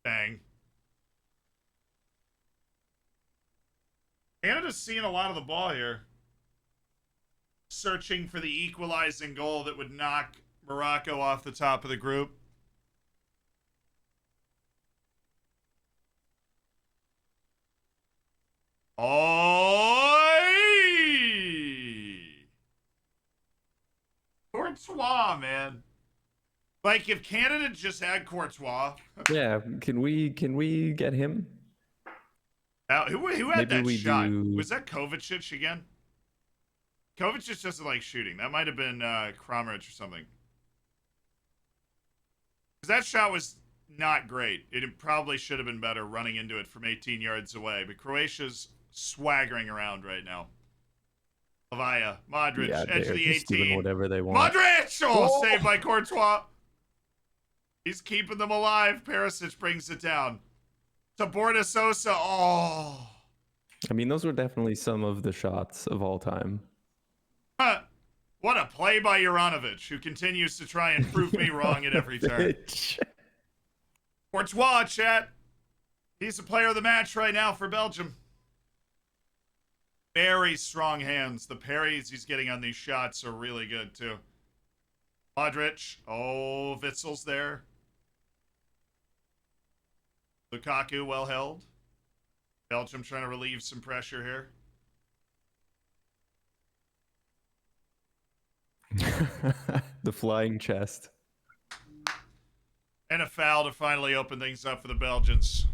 Bang. Canada's seeing a lot of the ball here. Searching for the equalizing goal that would knock Morocco off the top of the group. Oh, Courtois, man. Like if Canada just had Courtois. Yeah, can we get him? Who had Maybe that we shot? do- Was that Kovacic again? Kovacic doesn't like shooting. That might have been Kramaric or something. Because that shot was not great. It probably should have been better running into it from 18 yards away. But Croatia's swaggering around right now. Lavaya, Modric, Yeah, edge of they're the just doing 18. whatever they want. Modric! Oh, Oh! saved by Courtois. He's keeping them alive. Perisic brings it down. To Borna Sosa. Oh. I mean, those were definitely some of the shots of all time. Huh. What a play by Juranovic, who continues to try and prove me wrong at every turn. Courtois, chat. He's the player of the match right now for Belgium. Very strong hands. The parries he's getting on these shots are really good, too. Modric. Oh, Witzel's there. Lukaku, well held. Belgium trying to relieve some pressure here. The flying chest. And a foul to finally open things up for the Belgians.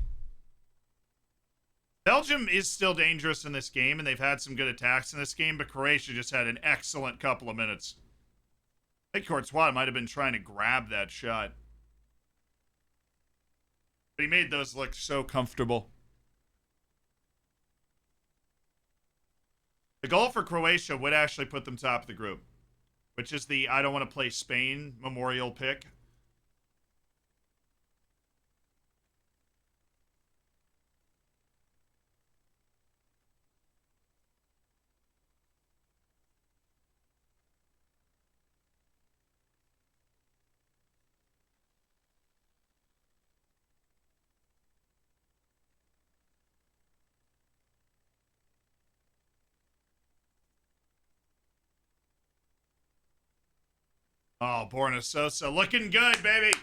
Belgium is still dangerous in this game, and they've had some good attacks in this game, but Croatia just had an excellent couple of minutes. I think Courtois might have been trying to grab that shot. But he made those look so comfortable. The goal for Croatia would actually put them top of the group, which is the I don't want to play Spain memorial pick. Oh, Borna Sosa looking good, baby.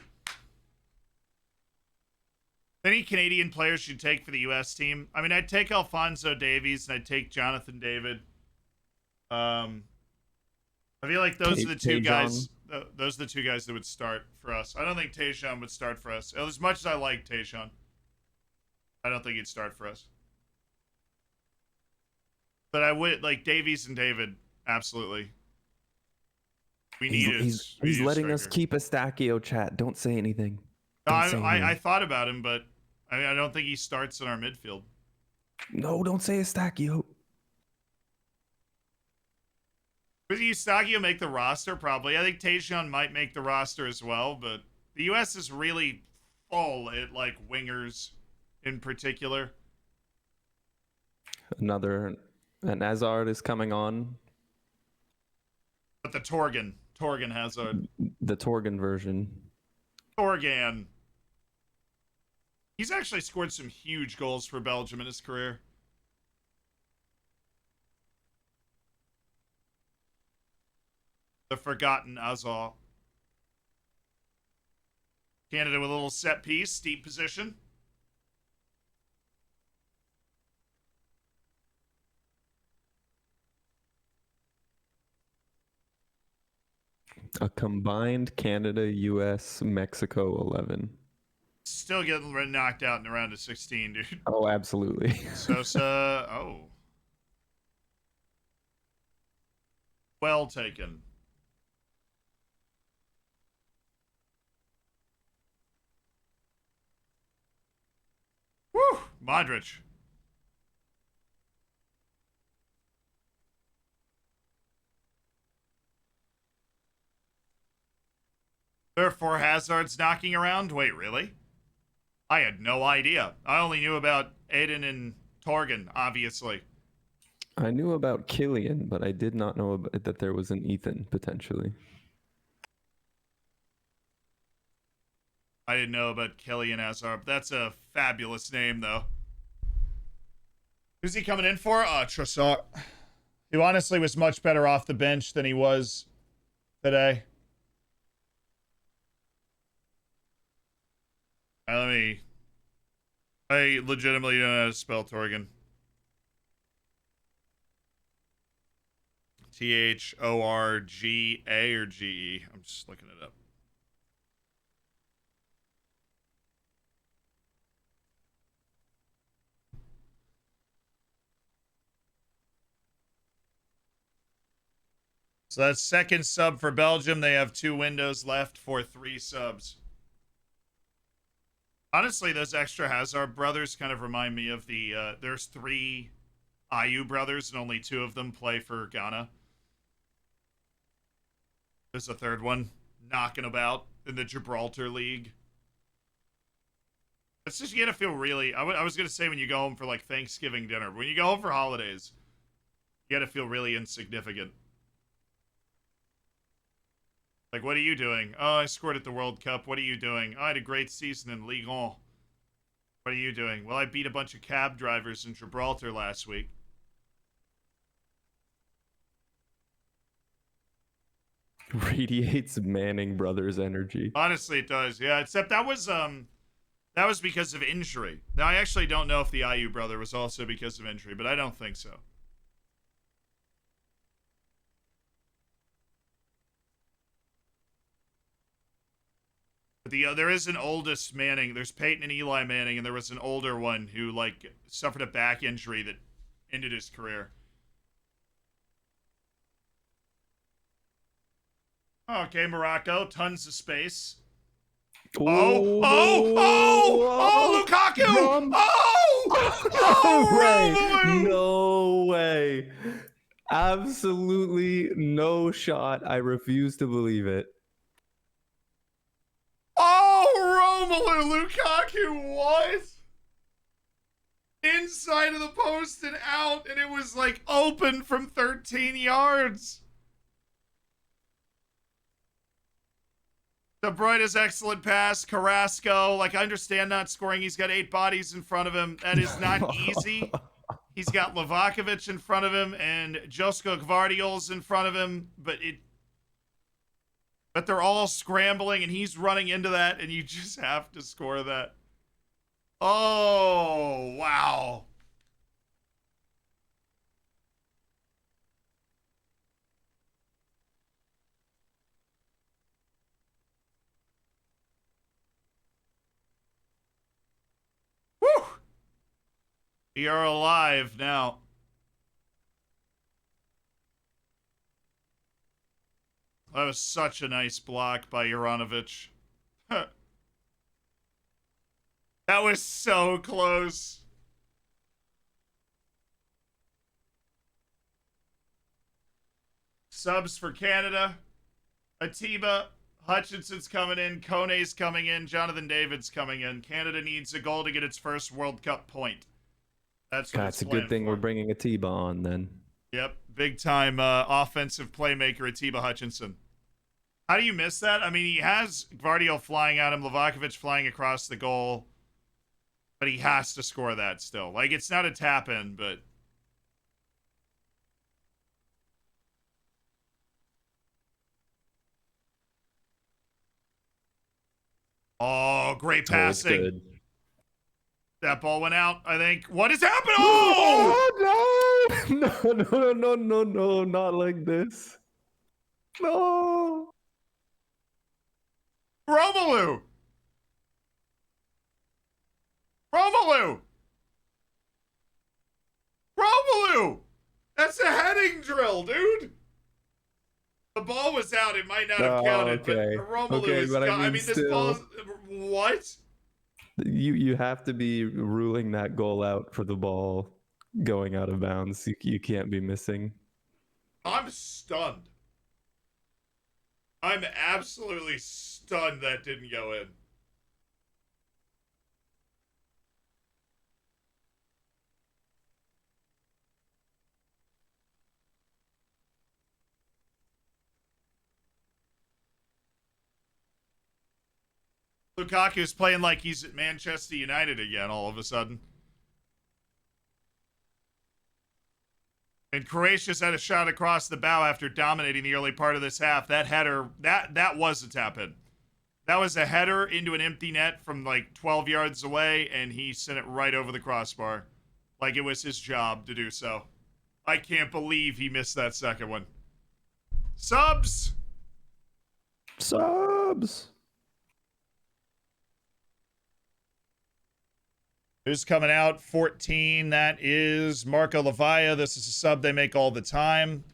Any Canadian players you'd take for the U.S. team? I mean, I'd take Alphonso Davies and I'd take Jonathan David. I feel like those are the two guys. Those are the two guys that would start for us. I don't think Tajon would start for us. As much as I like Tajon, I don't think he'd start for us. But I would like Davies and David, absolutely. We need He's letting us keep Estacio, chat. Don't say anything. I thought about him, but I mean, I don't think he starts in our midfield. No, don't say Estacio. Does Eustachio make the roster? Probably. I think Tajon might make the roster as well, but the U.S. is really full at, like, wingers in particular. An Hazard is coming on. But the Torgan Hazard. The Torgan version. Torgan. He's actually scored some huge goals for Belgium in his career. The forgotten Azar. Canada with a little set piece, deep position. A combined Canada, US, Mexico 11. Still getting knocked out in the round of 16, dude. Oh, absolutely. Sosa. Oh. Well taken. Woo! Modric. There are 4 Hazards knocking around? Wait, really? I had no idea. I only knew about Aiden and Torgan, obviously. I knew about Killian, but I did not know that there was an Ethan potentially. I didn't know about Kelly and Azar. That's a fabulous name, though. Who's he coming in for? Trossard. He honestly was much better off the bench than he was today. I legitimately don't know how to spell Torgan. Thorga or GE? I'm just looking it up. So that's second sub for Belgium. They have 2 windows left for 3 subs. Honestly, those extra Hazard brothers kind of remind me of the there's 3 IU brothers and only 2 of them play for Ghana. There's a third one knocking about in the Gibraltar League. It's just, you gotta feel really, I was gonna say when you go home for like Thanksgiving dinner, but when you go home for holidays, you gotta feel really insignificant. Like, what are you doing? Oh, I scored at the World Cup. What are you doing? Oh, I had a great season in Ligue 1. What are you doing? Well, I beat a bunch of cab drivers in Gibraltar last week. Radiates Manning brothers energy. Honestly, it does. Yeah, except that was because of injury. Now, I actually don't know if the IU brother was also because of injury, but I don't think so. There is an oldest Manning. There's Peyton and Eli Manning, and there was an older one who like suffered a back injury that ended his career. Okay, Morocco, tons of space. Oh, Lukaku! No way. Absolutely no shot. I refuse to believe it. Oh, Romelu Lukaku, what? Inside of the post and out, and it was like open from 13 yards. De Bruyne's excellent pass. Carrasco, like, I understand not scoring. He's got 8 bodies in front of him. That is not easy. He's got Livakovic in front of him and Josko Gvardiol's in front of him, but they're all scrambling and he's running into that, and you just have to score that. Oh, wow. Woo! You're alive now. That was such a nice block by Juranovic. That was so close. Subs for Canada. Atiba, Hutchinson's coming in, Kone's coming in, Jonathan David's coming in. Canada needs a goal to get its first World Cup point. That's what it's a good thing we're bringing Atiba on then. Yep, big time offensive playmaker Atiba Hutchinson. How do you miss that? I mean, he has Gvardiol flying at him, Livakovic flying across the goal, but he has to score that still. Like, it's not a tap-in, but... Oh, great passing. That ball went out, I think. What is happening? Oh! No, not like this. No. Romelu! That's a heading drill, dude! The ball was out. It might not have counted, okay. But Romelu is... I mean, this ball is... What? You have to be ruling that goal out for the ball going out of bounds. You can't be missing. I'm stunned. I'm absolutely stunned that didn't go in. Lukaku's playing like he's at Manchester United again all of a sudden. And Croatia's had a shot across the bow after dominating the early part of this half. That header, that was a tap in. That was a header into an empty net from like 12 yards away, and he sent it right over the crossbar. Like it was his job to do so. I can't believe he missed that second one. Subs! Subs! Who's coming out? 14. That is Marco Lavia. This is a sub they make all the time.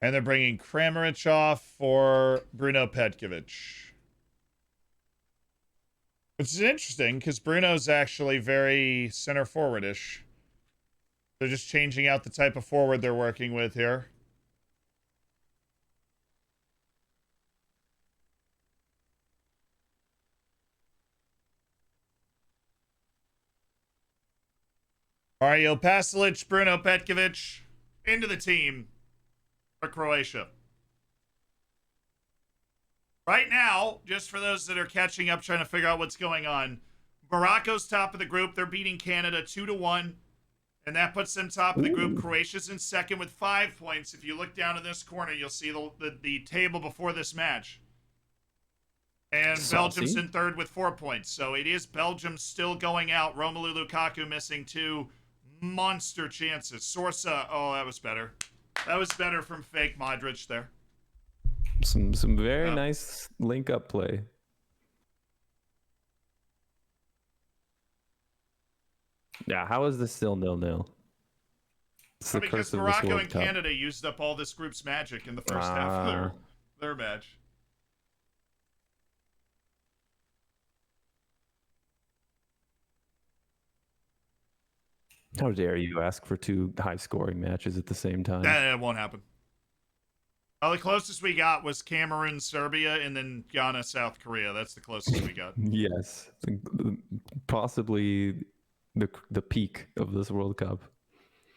And they're bringing Kramaric off for Bruno Petkovic. Which is interesting because Bruno's actually very center forwardish. They're just changing out the type of forward they're working with here. Mario Pasalic, Bruno Petkovic into the team for Croatia. Right now, just for those that are catching up, trying to figure out what's going on, Morocco's top of the group. They're beating Canada 2-1, and that puts them top of the group. Croatia's in second with 5 points. If you look down in this corner, you'll see the table before this match. And Belgium's in third with 4 points. So it is Belgium still going out. Romelu Lukaku missing 2 monster chances. Sorsa, oh, that was better. That was better from fake Modric there. Some very nice link-up play. Yeah, how is this still 0-0? Because Morocco and Canada used up all this group's magic in the first half of their match. How dare you ask for 2 high-scoring matches at the same time? That won't happen. The closest we got was Cameroon, Serbia, and then Ghana, South Korea. That's the closest we got. Yes. Possibly the peak of this World Cup.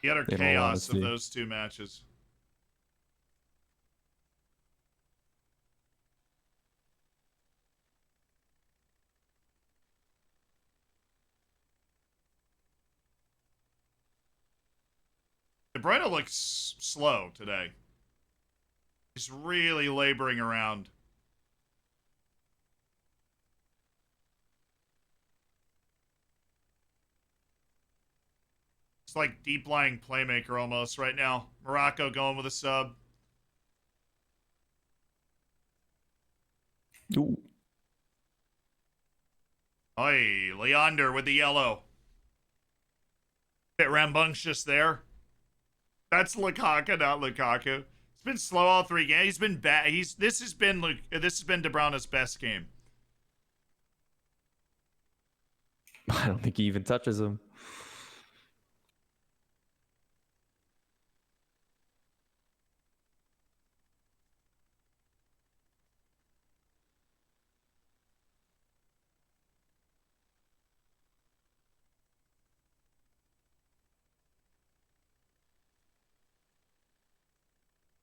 The utter chaos of those 2 matches. De Bruyne looks slow today. He's really laboring around. It's like deep lying playmaker almost right now. Morocco going with a sub. Ooh. Oi, Leander with the yellow. Bit rambunctious there. That's Lukaku, not Lukaku. He's been slow all 3 games. He's been bad. This has been De Bruyne's best game. I don't think he even touches him.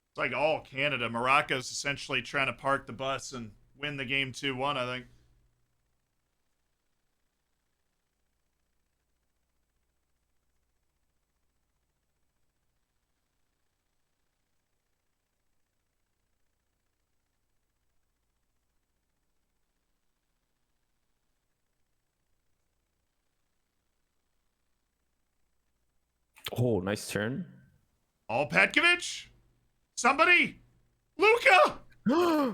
It's like all Canada. Morocco's essentially trying to park the bus and win the game 2-1, I think. Oh, nice turn. Oh, Petkovic? Somebody? Luka!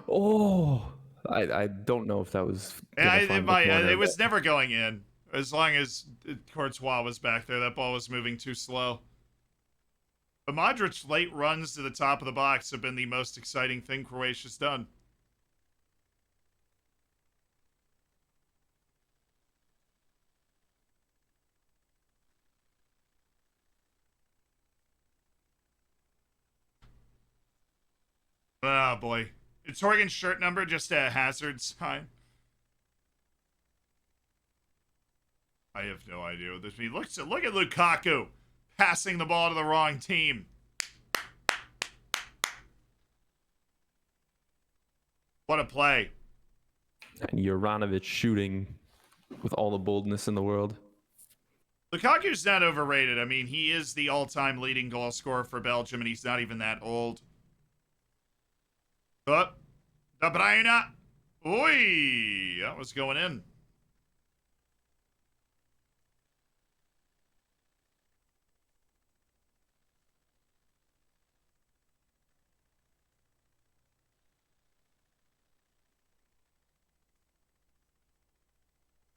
Oh, I don't know if that was. Yeah, it was never going in. As long as Courtois was back there, that ball was moving too slow. But Modric's late runs to the top of the box have been the most exciting thing Croatia's done. Oh, boy. It's Horgan's shirt number just a hazard sign. I have no idea what this means. Look at Lukaku passing the ball to the wrong team. What a play. And Juranovic shooting with all the boldness in the world. Lukaku's not overrated. I mean, he is the all-time leading goal scorer for Belgium, and he's not even that old. But De Bruyne. Oi, that was going in.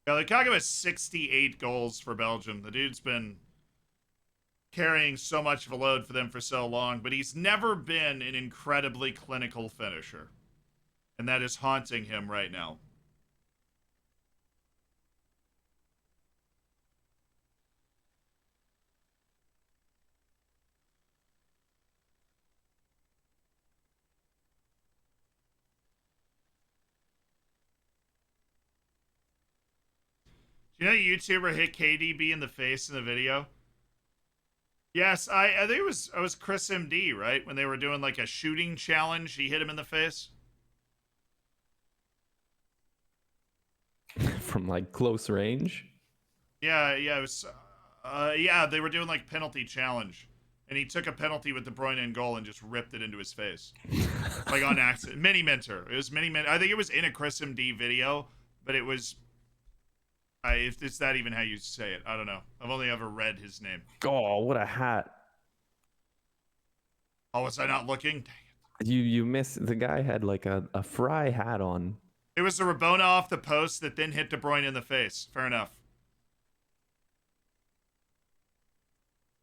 Yeah, Lukaku has 68 goals for Belgium. The dude's been carrying so much of a load for them for so long, but he's never been an incredibly clinical finisher. And that is haunting him right now. Do you know YouTuber hit KDB in the face in the video? Yes, I think it was Chris MD, right? When they were doing like a shooting challenge, he hit him in the face. From like close range. Yeah, it was. Yeah, they were doing like penalty challenge, and he took a penalty with De Bruyne in goal and just ripped it into his face, like on accident. Mini Minter. It was Mini Minter. I think it was in a Chris MD video, but it was. If it's not even how you say it, I don't know. I've only ever read his name. Oh, what a hat! Oh, was I not looking? Dang it. You missed. The guy had like a fry hat on. It was the Rabona off the post that then hit De Bruyne in the face. Fair enough.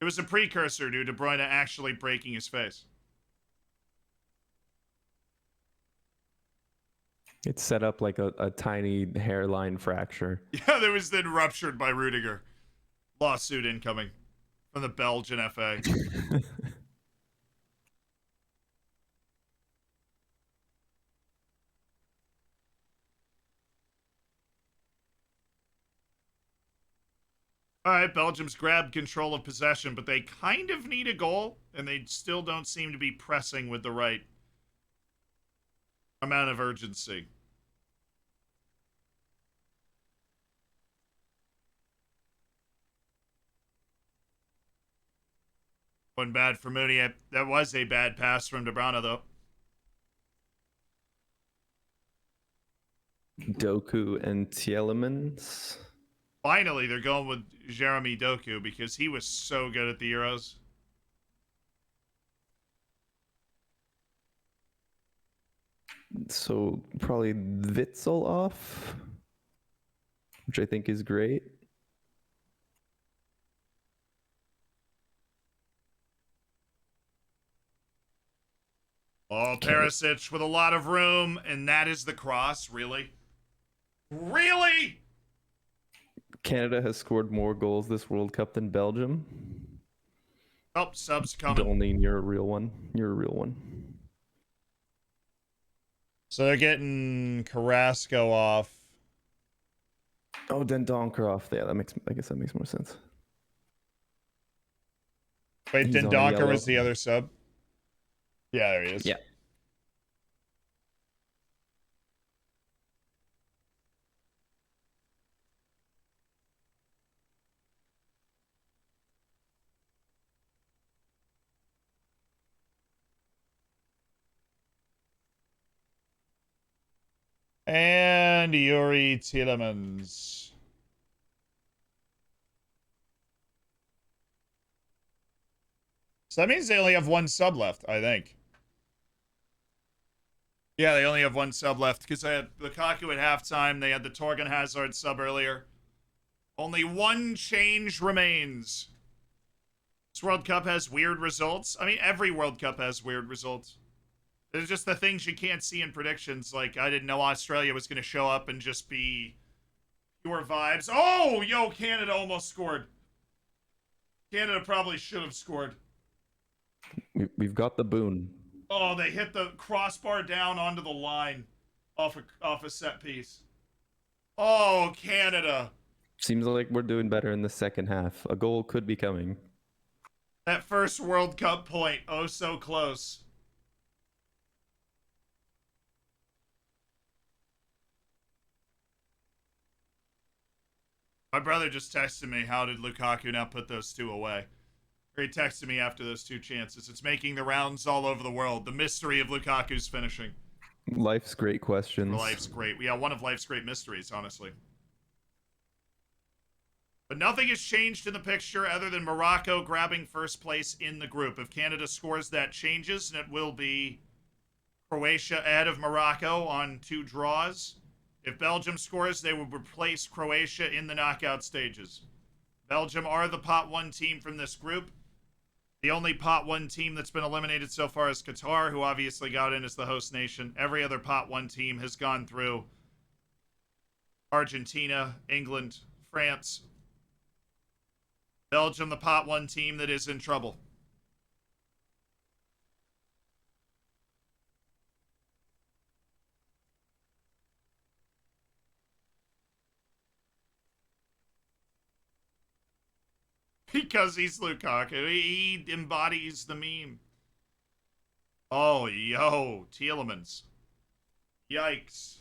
It was a precursor to De Bruyne actually breaking his face. It set up like a tiny hairline fracture. Yeah, that was then ruptured by Rudiger. Lawsuit incoming from the Belgian FA. All right, Belgium's grabbed control of possession, but they kind of need a goal, and they still don't seem to be pressing with the right amount of urgency. One bad for Mooney. That was a bad pass from De Bruyne, though. Doku and Tielemans. Finally, they're going with Jeremy Doku because he was so good at the Euros. So probably Witzel off, which I think is great. Oh, Perisic with a lot of room, and that is the cross. Really? Really? Canada has scored more goals this World Cup than Belgium. Oh, subs coming. Dolnine, you're a real one. You're a real one. So they're getting Carrasco off. Oh, then Donker. Yeah, I guess that makes more sense. Wait, He's then on Donker yellow. was the other sub? Yeah, there he is. Yeah. And Yuri Tielemans. So that means they only have one sub left, I think. Yeah, they only have one sub left because they had Lukaku at halftime. They had the Torgan Hazard sub earlier. Only one change remains. This World Cup has weird results. I mean, every World Cup has weird results. There's just the things you can't see in predictions. Like, I didn't know Australia was going to show up and just be pure vibes. Oh, yo, Canada almost scored. Canada probably should have scored. We've got the boon. Oh, they hit the crossbar down onto the line off a set piece. Oh, Canada. Seems like we're doing better in the second half. A goal could be coming. That first World Cup point, oh so close. My brother just texted me, how did Lukaku now put those two away? Or he texted me after those two chances. It's making the rounds all over the world. The mystery of Lukaku's finishing. Life's great questions. Life's great. Yeah, one of life's great mysteries, honestly. But nothing has changed in the picture other than Morocco grabbing first place in the group. If Canada scores, that changes, and it will be Croatia ahead of Morocco on 2 draws. If Belgium scores, they will replace Croatia in the knockout stages. Belgium are the pot 1 team from this group. The only pot 1 team that's been eliminated so far is Qatar, who obviously got in as the host nation. Every other pot 1 team has gone through Argentina, England, France. Belgium, the pot 1 team that is in trouble. Because he's Lukaku. He embodies the meme. Oh, yo, Tielemans. Yikes.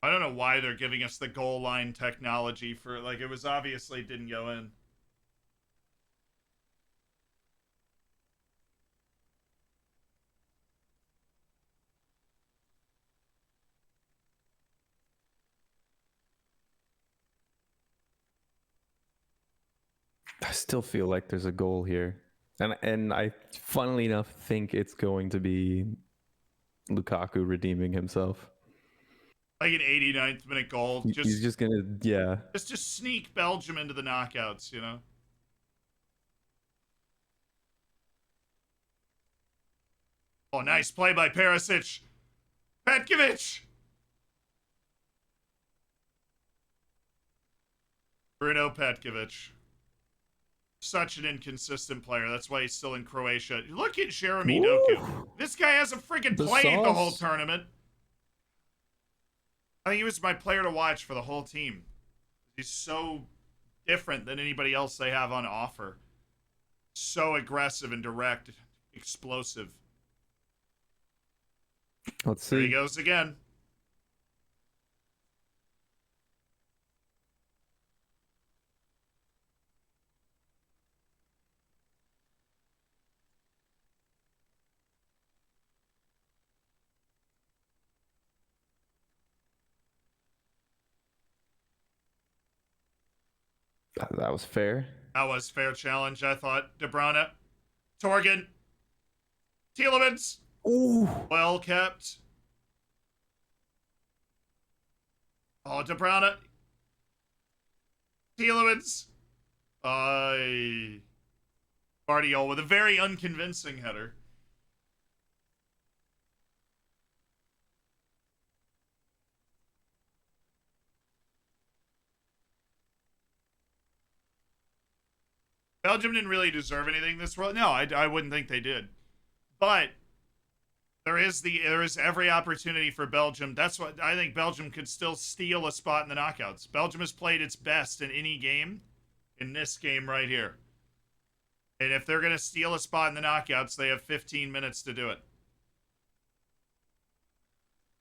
I don't know why they're giving us the goal line technology for, like, it was obviously didn't go in. I still feel like there's a goal here. And I, funnily enough, think it's going to be Lukaku redeeming himself. Like an 89th minute goal. He's just gonna, yeah. Just sneak Belgium into the knockouts, you know? Oh, nice play by Perisic. Petkovic! Bruno Petkovic. Such an inconsistent player. That's why he's still in Croatia. Look at Jeremy Doku. This guy hasn't freaking played the whole tournament. I think he was my player to watch for the whole team. He's so different than anybody else they have on offer. So aggressive and direct. Explosive. Let's see. There he goes again. That was fair. That was fair challenge, I thought. De Bruyne. Torgan. Tielemans. Ooh. Well kept. Oh, De Bruyne. Tielemans. Guardiola with a very unconvincing header. Belgium didn't really deserve anything this world. No, I wouldn't think they did. But there is every opportunity for Belgium. That's what I think. Belgium could still steal a spot in the knockouts. Belgium has played its best in any game, in this game right here. And if they're going to steal a spot in the knockouts, they have 15 minutes to do it.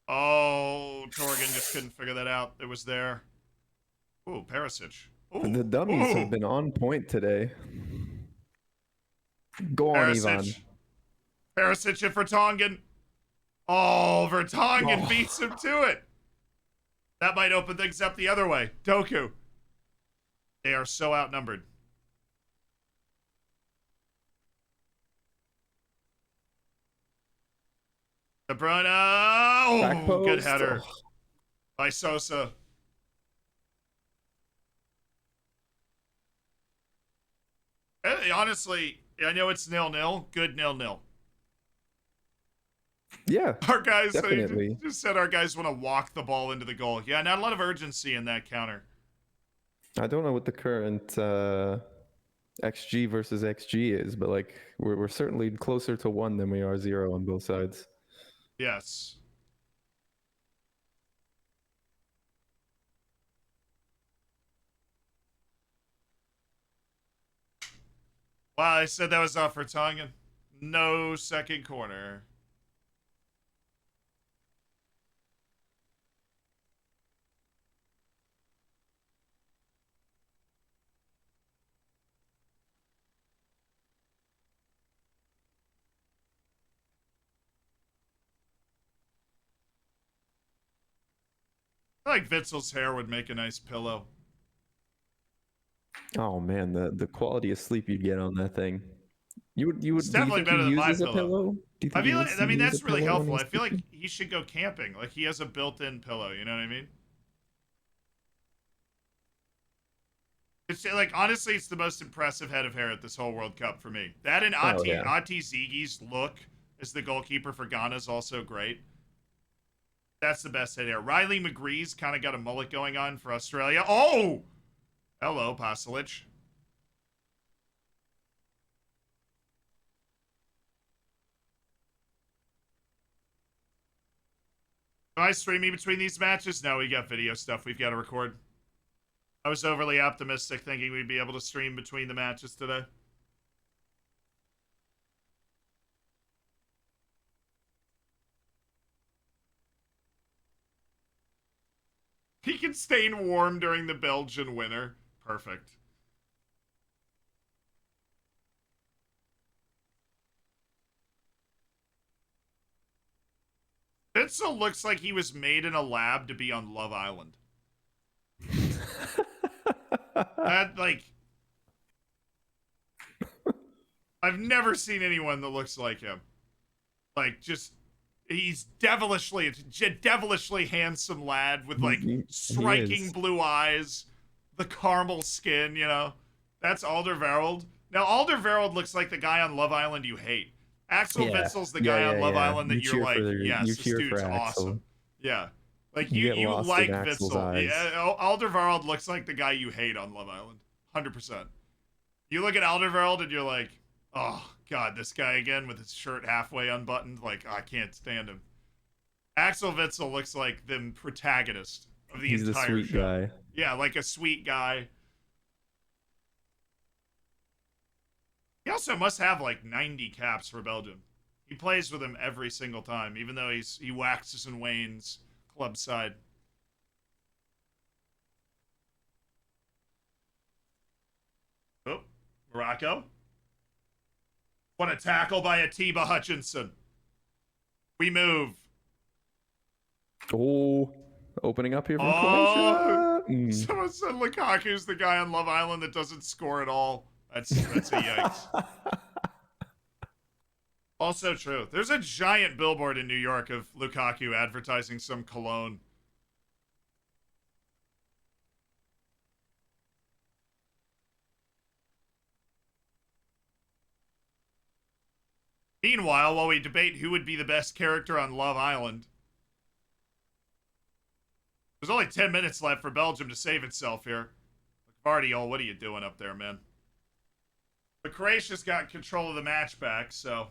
Oh, Torgan just couldn't figure that out. It was there. Ooh, Perisic. Ooh. The dummies have been on point today. Go on, Ivan. Perisic and Vertonghen. Oh, Vertonghen beats him to it. That might open things up the other way. Doku. They are so outnumbered. De Bruyne. Oh, good header by Sosa. Honestly, I know it's 0-0. Good 0-0. Yeah, our guys definitely. Just said our guys want to walk the ball into the goal. Yeah, not a lot of urgency in that counter. I don't know what the current XG versus XG is, but like we're certainly closer to 1 than we are 0 on both sides. Yes. Wow, I said that was off for Tongan. No second corner. I like Witzel's hair would make a nice pillow. Oh man, the quality of sleep you'd get on that thing. It's Do you definitely think he better than my uses a pillow. pillow? Do you I think he feel needs like, to I mean, use a that's really pillow when helpful. he's I feel like sleeping? he should go camping. Like he has a built-in pillow. You know what I mean? It's like honestly, it's the most impressive head of hair at this whole World Cup for me. That and Oh yeah. Ati Zigi's look as the goalkeeper for Ghana is also great. That's the best head hair. Riley McGree's kind of got a mullet going on for Australia. Oh, hello, Pasalic. Am I streaming between these matches? No, we got video stuff we've got to record. I was overly optimistic thinking we'd be able to stream between the matches today. He can stay warm during the Belgian winter. Perfect. Bitzel looks like he was made in a lab to be on Love Island. That, like, I've never seen anyone that looks like him. Like, just, he's devilishly handsome lad with, like, he striking is. blue eyes, the caramel skin, you know? That's Alderweireld. Now, Alderweireld looks like the guy on Love Island you hate. Axel Yeah. Witzel's the guy on Love Island that You you're cheer like, for yes, you this cheer dude's for Axel. awesome. Yeah. Like, You get you lost in like Axel's Witzel. eyes. Yeah, Alderweireld looks like the guy you hate on Love Island. 100%. You look at Alderweireld and you're like, oh, God, this guy again with his shirt halfway unbuttoned. Like, I can't stand him. Axel Witzel looks like the protagonist of the He's the entire sweet show. guy. Yeah, like a sweet guy. He also must have like 90 caps for Belgium. He plays with him every single time, even though he waxes and wanes club side. Oh, Morocco. What a tackle by Atiba Hutchinson. We move. Oh, opening up here from Oh, Croatia. someone said Lukaku's the guy on Love Island that doesn't score at all. That's a yikes. Also true. There's a giant billboard in New York of Lukaku advertising some cologne. Meanwhile, while we debate who would be the best character on Love Island, there's only 10 minutes left for Belgium to save itself here. Vardiol, what are you doing up there, man? But Croatia's got control of the match back, so.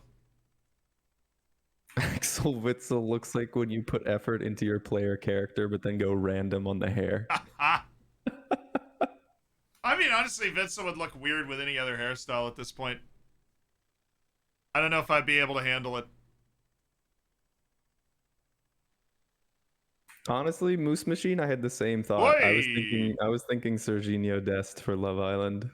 Axel Witzel looks like when you put effort into your player character, but then go random on the hair. I mean, honestly, Witzel would look weird with any other hairstyle at this point. I don't know if I'd be able to handle it. Honestly, Moose Machine, I had the same thought. Oy! I was thinking Serginho Dest for Love Island.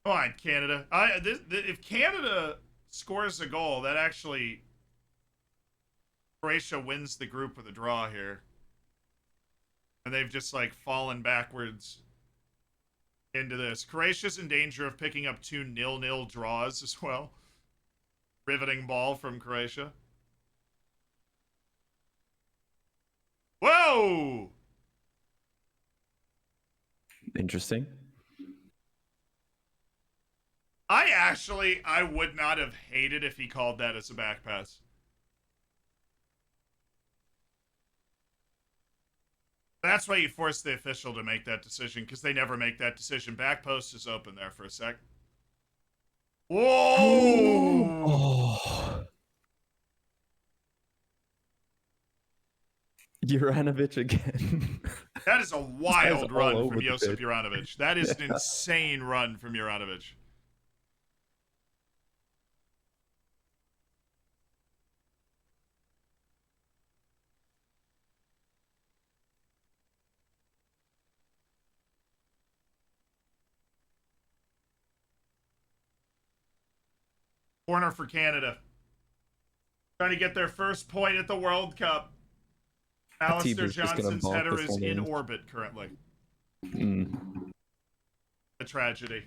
Come on, Canada. If Canada scores a goal, that actually Croatia wins the group with a draw here. And they've just like fallen backwards into this. Croatia's in danger of picking up 2 0-0 draws as well. Riveting ball from Croatia. Whoa! Interesting. I would not have hated if he called that as a back pass. That's why you force the official to make that decision, because they never make that decision. Back post is open there for a sec. Whoa! Oh. Juranovic again. That is a This guy's wild all run over from the Josip pitch. Juranovic. That is an Yeah. insane run from Juranovic. Corner for Canada. Trying to get their first point at the World Cup. Alistair Atiba's just gonna Johnson's bonk header this is one in in. orbit currently. A tragedy.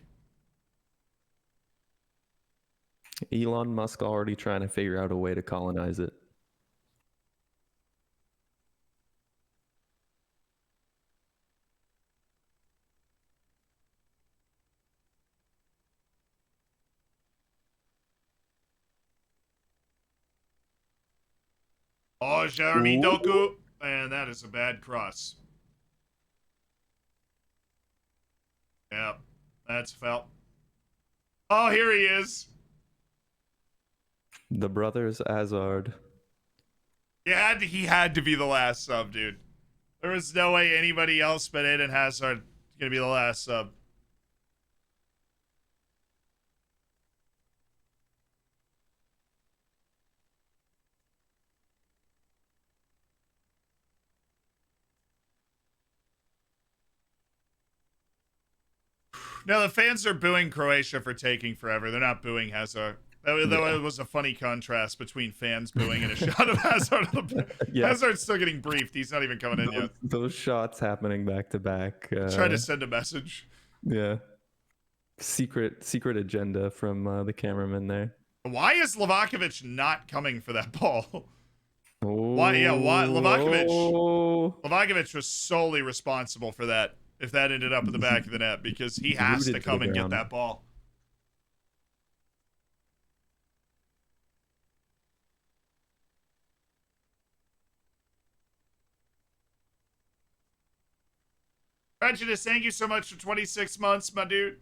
Elon Musk already trying to figure out a way to colonize it. Oh, Jeremy Ooh. Doku. And that is a bad cross. Yeah, that's felt. Oh, here he is. The brothers Azard. He had to be the last sub, dude. There was no way anybody else but Eden Hazard gonna be the last sub. No, the fans are booing Croatia for taking forever. They're not booing Hazard. Though Yeah. it was a funny contrast between fans booing and a shot of Hazard. Yeah. Hazard's still getting briefed. He's not even coming in yet. Those shots happening back to back. Try to send a message. Yeah. Secret agenda from the cameraman there. Why is Livakovic not coming for that ball? Oh, Why? Yeah, why? oh. Livakovic was solely responsible for that. If that ended up in the back of the net, because he has Rooted to to come the and get ground. that ball. Prejudice, thank you so much for 26 months, my dude.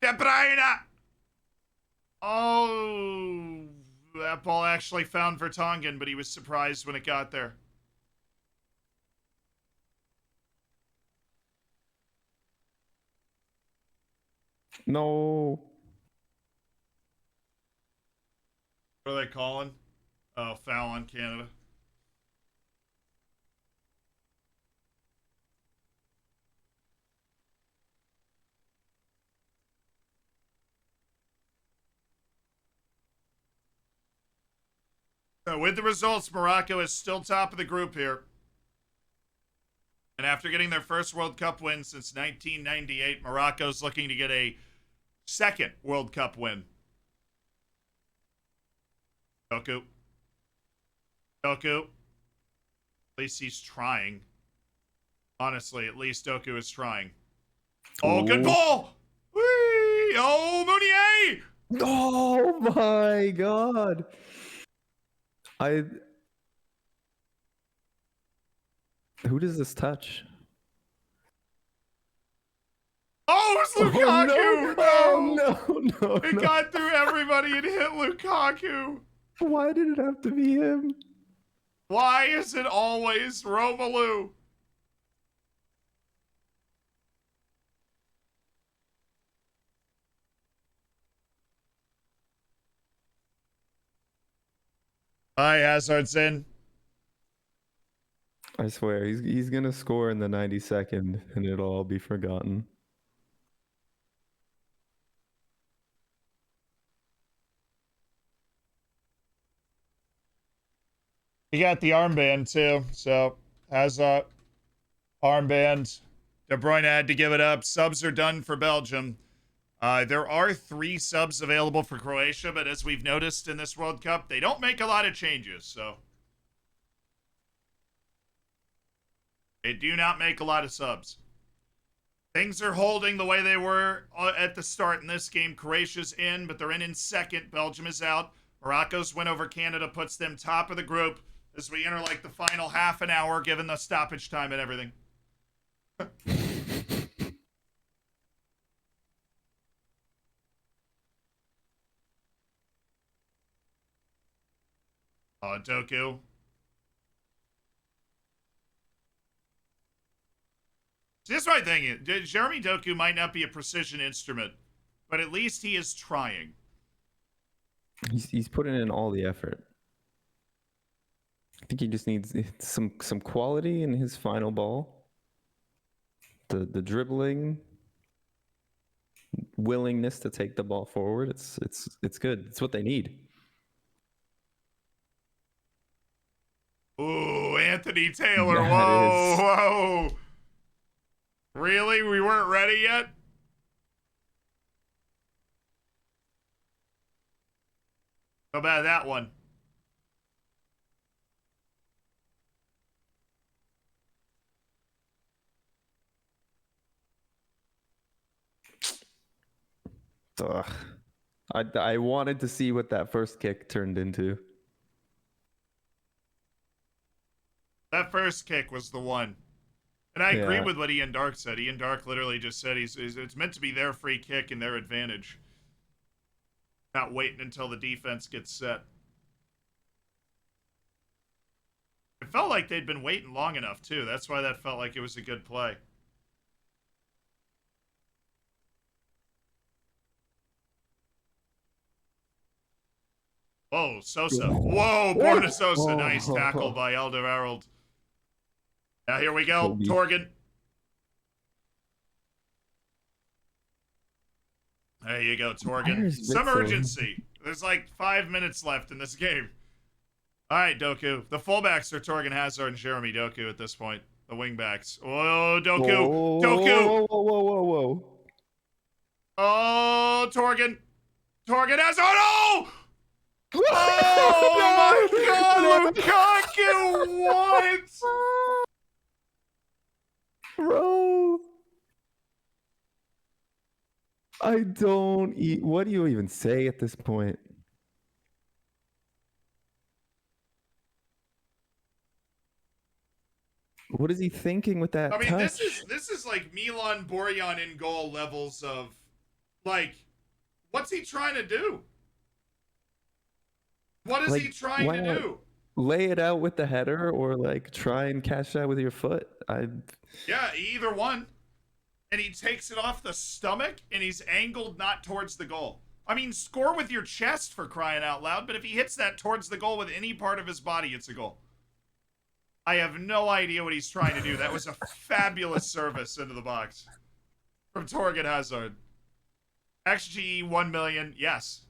De Bruyne! Oh, that ball actually found Vertonghen, but he was surprised when it got there. No. What are they calling? Oh, foul on Canada. So with the results, Morocco is still top of the group here. And after getting their first World Cup win since 1998, Morocco's looking to get a second World Cup win. Doku. Doku. At least he's trying. Honestly, at least Doku is trying. Oh, good ball! Whee! Oh, Mounier! Oh my god. Who does this touch? Oh, it's Lukaku! Oh, no. It got through everybody and hit Lukaku. Why did it have to be him? Why is it always Romelu? Hi, Hazard's in. I swear, he's gonna score in the 92nd and it'll all be forgotten. He got the armband too, so Hazard armband. De Bruyne had to give it up. Subs are done for Belgium. There are 3 subs available for Croatia, but as we've noticed in this World Cup, they don't make a lot of changes, so they do not make a lot of subs. Things are holding the way they were at the start in this game. Croatia's in, but they're in second. Belgium is out. Morocco's win over Canada puts them top of the group as we enter like the final half an hour, given the stoppage time and everything. Doku. Just my thing. Jeremy Doku might not be a precision instrument, but at least he is trying. He's putting in all the effort. I think he just needs some quality in his final ball. The dribbling, willingness to take the ball forward. It's good. It's what they need. Ooh, Anthony Taylor. Whoa. Really? We weren't ready yet? How about that one? Ugh. I wanted to see what that first kick turned into. That first kick was the one. And I agree with what Ian Dark said. Ian Dark literally just said it's meant to be their free kick and their advantage. Not waiting until the defense gets set. It felt like they'd been waiting long enough, too. That's why that felt like it was a good play. Oh, Sosa. Whoa, Borna Sosa. Nice tackle by Alderweireld. Now here we go. Torgan. There you go, Torgan. Some urgency. There's like 5 minutes left in this game. All right, Doku. The fullbacks are Torgan Hazard and Jeremy Doku at this point. The wingbacks. Oh, Doku. Doku. Whoa. Oh, Torgan. Torgan Hazard. Oh! Oh, my God. Lukaku. What? Bro. I don't eat. What do you even say at this point? What is he thinking with that touch? this is like Milan Borjan in goal levels of, like, what's he trying to do? What is he trying to do? Lay it out with the header or like try and catch that with your foot. Yeah, either one. And he takes it off the stomach and he's angled not towards the goal. I mean, score with your chest for crying out loud, but if he hits that towards the goal with any part of his body, it's a goal. I have no idea what he's trying to do. That was a fabulous service into the box from Torgan Hazard. XG 1 million, yes.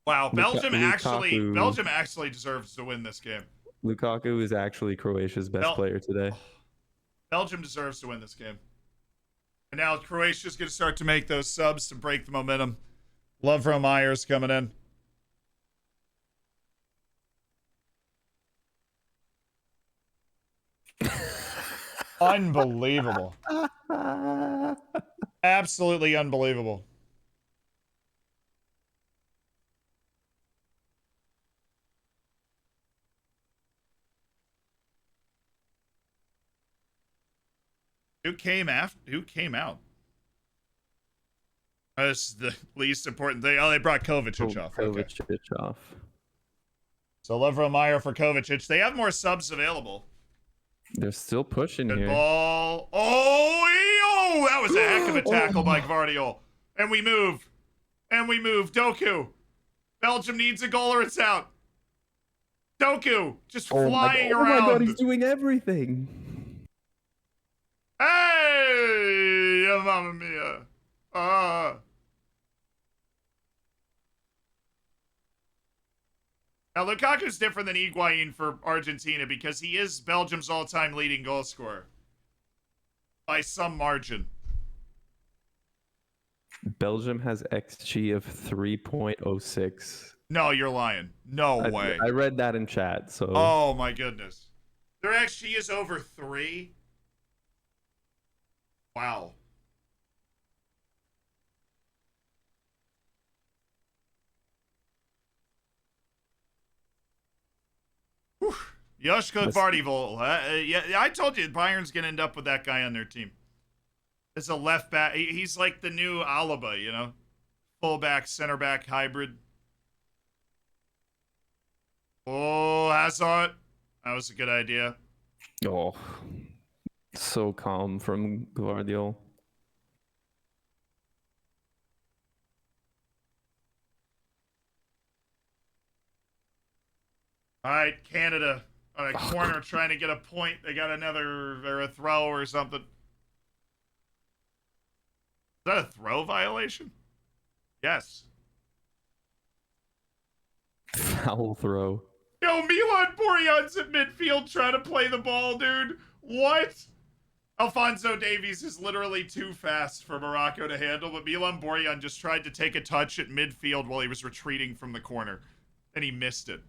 Wow, Belgium actually deserves to win this game. Lukaku is actually Croatia's best player today. Belgium deserves to win this game. And now Croatia's going to start to make those subs to break the momentum. Lovro Myers coming in. Unbelievable. Absolutely unbelievable. Who came out? That's the least important thing. Oh, they brought Kovacic off. Kovacic off. So Lovro Meyer for Kovacic. They have more subs available. They're still pushing Good here. Ball. Oh, that was a heck of a tackle by Gvardiol. And we move. Doku. Belgium needs a goal or it's out. Doku just flying around. Oh my God, he's doing everything. Hey, mamma mia. Now, Lukaku's different than Higuain for Argentina because he is Belgium's all-time leading goal scorer. By some margin. Belgium has XG of 3.06. No, you're lying. No way. I read that in chat, so... Oh, my goodness. Their XG is over 3? Wow. Joshko Gvardiol. Yeah, I told you Bayern's going to end up with that guy on their team. It's a left back. He's like the new Alaba, you know? Fullback, center back hybrid. Oh, Hazard. That was a good idea. Oh. So calm from Guardiola. All right, Canada on a corner trying to get a point. They got another or a throw or something. Is that a throw violation? Yes. Foul throw. Yo, Milan Borjan's at midfield trying to play the ball, dude. What? Alphonso Davies is literally too fast for Morocco to handle, but Milan Borjan just tried to take a touch at midfield while he was retreating from the corner, and he missed it.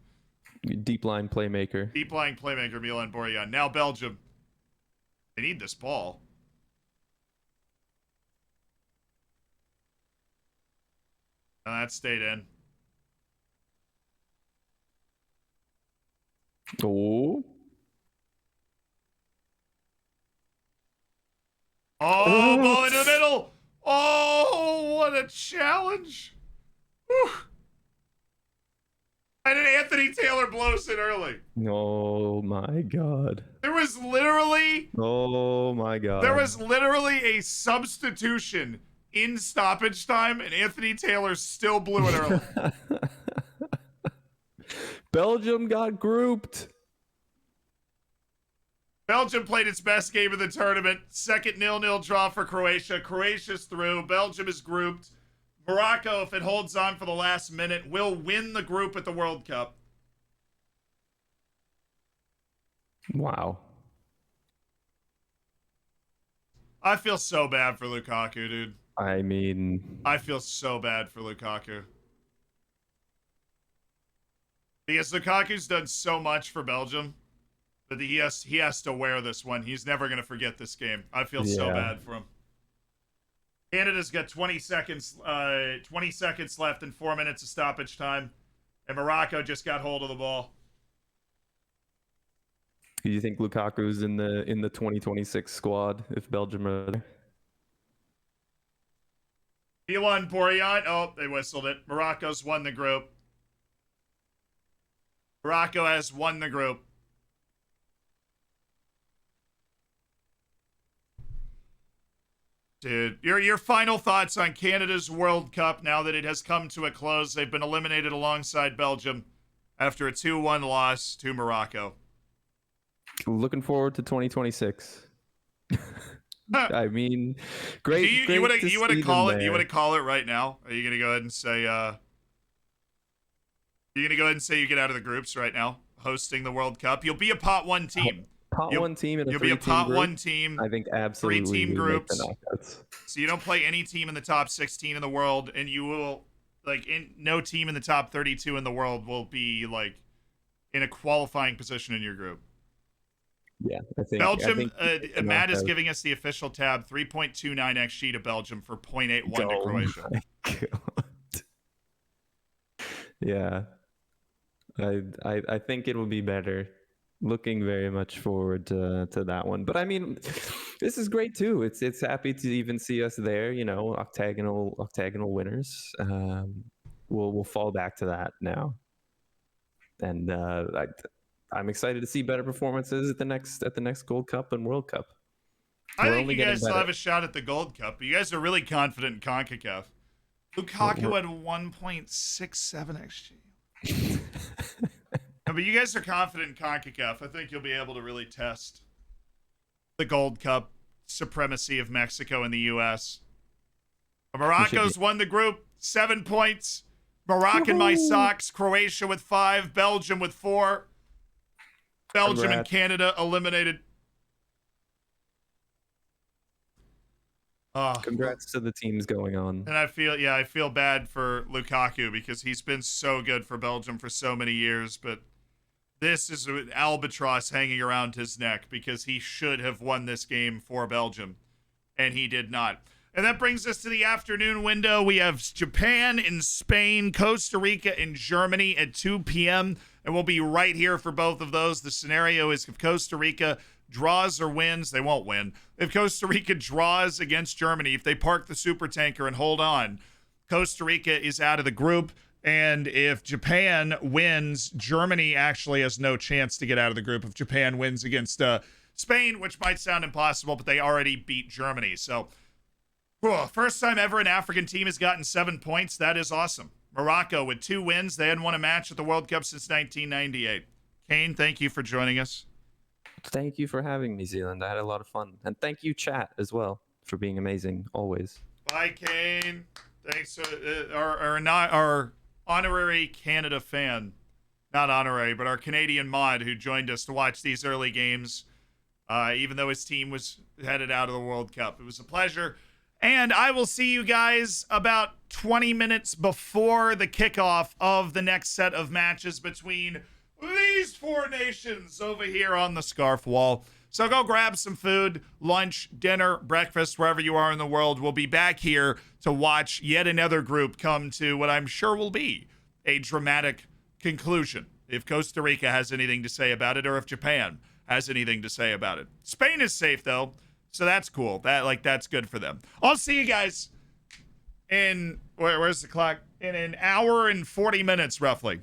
Deep line playmaker. Deep lying playmaker Milan Borjan. Now Belgium. They need this ball. And that stayed in. Oh. Oh, ball into the middle. Oh, what a challenge. Whew. And then Anthony Taylor blows it early. Oh my god. There was literally Oh my god. There was literally a substitution in stoppage time, and Anthony Taylor still blew it early. Belgium got grouped. Belgium played its best game of the tournament. Second 0-0 draw for Croatia. Croatia's through. Belgium is grouped. Morocco, if it holds on for the last minute, will win the group at the World Cup. Wow. I feel so bad for Lukaku, dude. I mean, I feel so bad for Lukaku. Because Lukaku's done so much for Belgium that he has to wear this one. He's never going to forget this game. I feel so bad for him. Canada's got 20 seconds left and 4 minutes of stoppage time. And Morocco just got hold of the ball. do you think Lukaku's in the 2026 squad if Belgium are there? Milan Borjan. Oh, they whistled it. Morocco's won the group. Morocco has won the group. Dude, your final thoughts on Canada's World Cup now that it has come to a close. They've been eliminated alongside Belgium after a 2-1 loss to Morocco. Looking forward to 2026. I mean, great. You want to call it? there. You want to call it right now? Are you gonna go ahead and say? You gonna go ahead and say you get out of the groups right now, hosting the World Cup? You'll be a pot one team. One team in a You'll be a pot group. one team. I think absolutely 3 team we make the groups. knockouts. So you don't play any team in the top 16 in the world, and you will no team in the top 32 in the world will be in a qualifying position in your group. Yeah, I think Belgium. Matt is knockouts. giving us the official tab 3.29 XG to Belgium for 0.81 to Croatia. Yeah, I think it will be better. Looking very much forward to that one. But I mean, this is great too. It's happy to even see us there. You know, octagonal winners. We'll fall back to that now, and I'm excited to see better performances at the next Gold Cup and World Cup. I We're think only you getting guys still better. have a shot at the Gold Cup. But you guys are really confident in CONCACAF. Lukaku had 1.67 XG. No, but you guys are confident in CONCACAF. I think you'll be able to really test the Gold Cup supremacy of Mexico and the U.S. Morocco's won the group, 7 points. Moroccan my socks. Croatia with 5. Belgium with 4. Belgium and Canada eliminated. Congrats to the teams going on. And I feel bad for Lukaku because he's been so good for Belgium for so many years, but this is an albatross hanging around his neck because he should have won this game for Belgium, and he did not. And that brings us to the afternoon window. We have Japan and Spain, Costa Rica and Germany at 2 p.m., and we'll be right here for both of those. The scenario is if Costa Rica draws or wins, they won't win. If Costa Rica draws against Germany, if they park the super tanker and hold on, Costa Rica is out of the group. And if Japan wins, Germany actually has no chance to get out of the group. If Japan wins against Spain, which might sound impossible, but they already beat Germany. So, first time ever an African team has gotten 7 points. That is awesome. Morocco with 2 wins. They hadn't won a match at the World Cup since 1998. Kane, thank you for joining us. Thank you for having me, Zealand. I had a lot of fun. And thank you, chat, as well, for being amazing, always. Bye, Kane. Thanks. Our honorary Canada fan, not honorary, but our Canadian mod who joined us to watch these early games, even though his team was headed out of the World Cup. It was a pleasure. And I will see you guys about 20 minutes before the kickoff of the next set of matches between these 4 nations over here on the scarf wall. So go grab some food, lunch, dinner, breakfast, wherever you are in the world. We'll be back here to watch yet another group come to what I'm sure will be a dramatic conclusion, if Costa Rica has anything to say about it or if Japan has anything to say about it. Spain is safe, though, so that's cool. That's good for them. I'll see you guys in, where's the clock? In an hour and 40 minutes, roughly.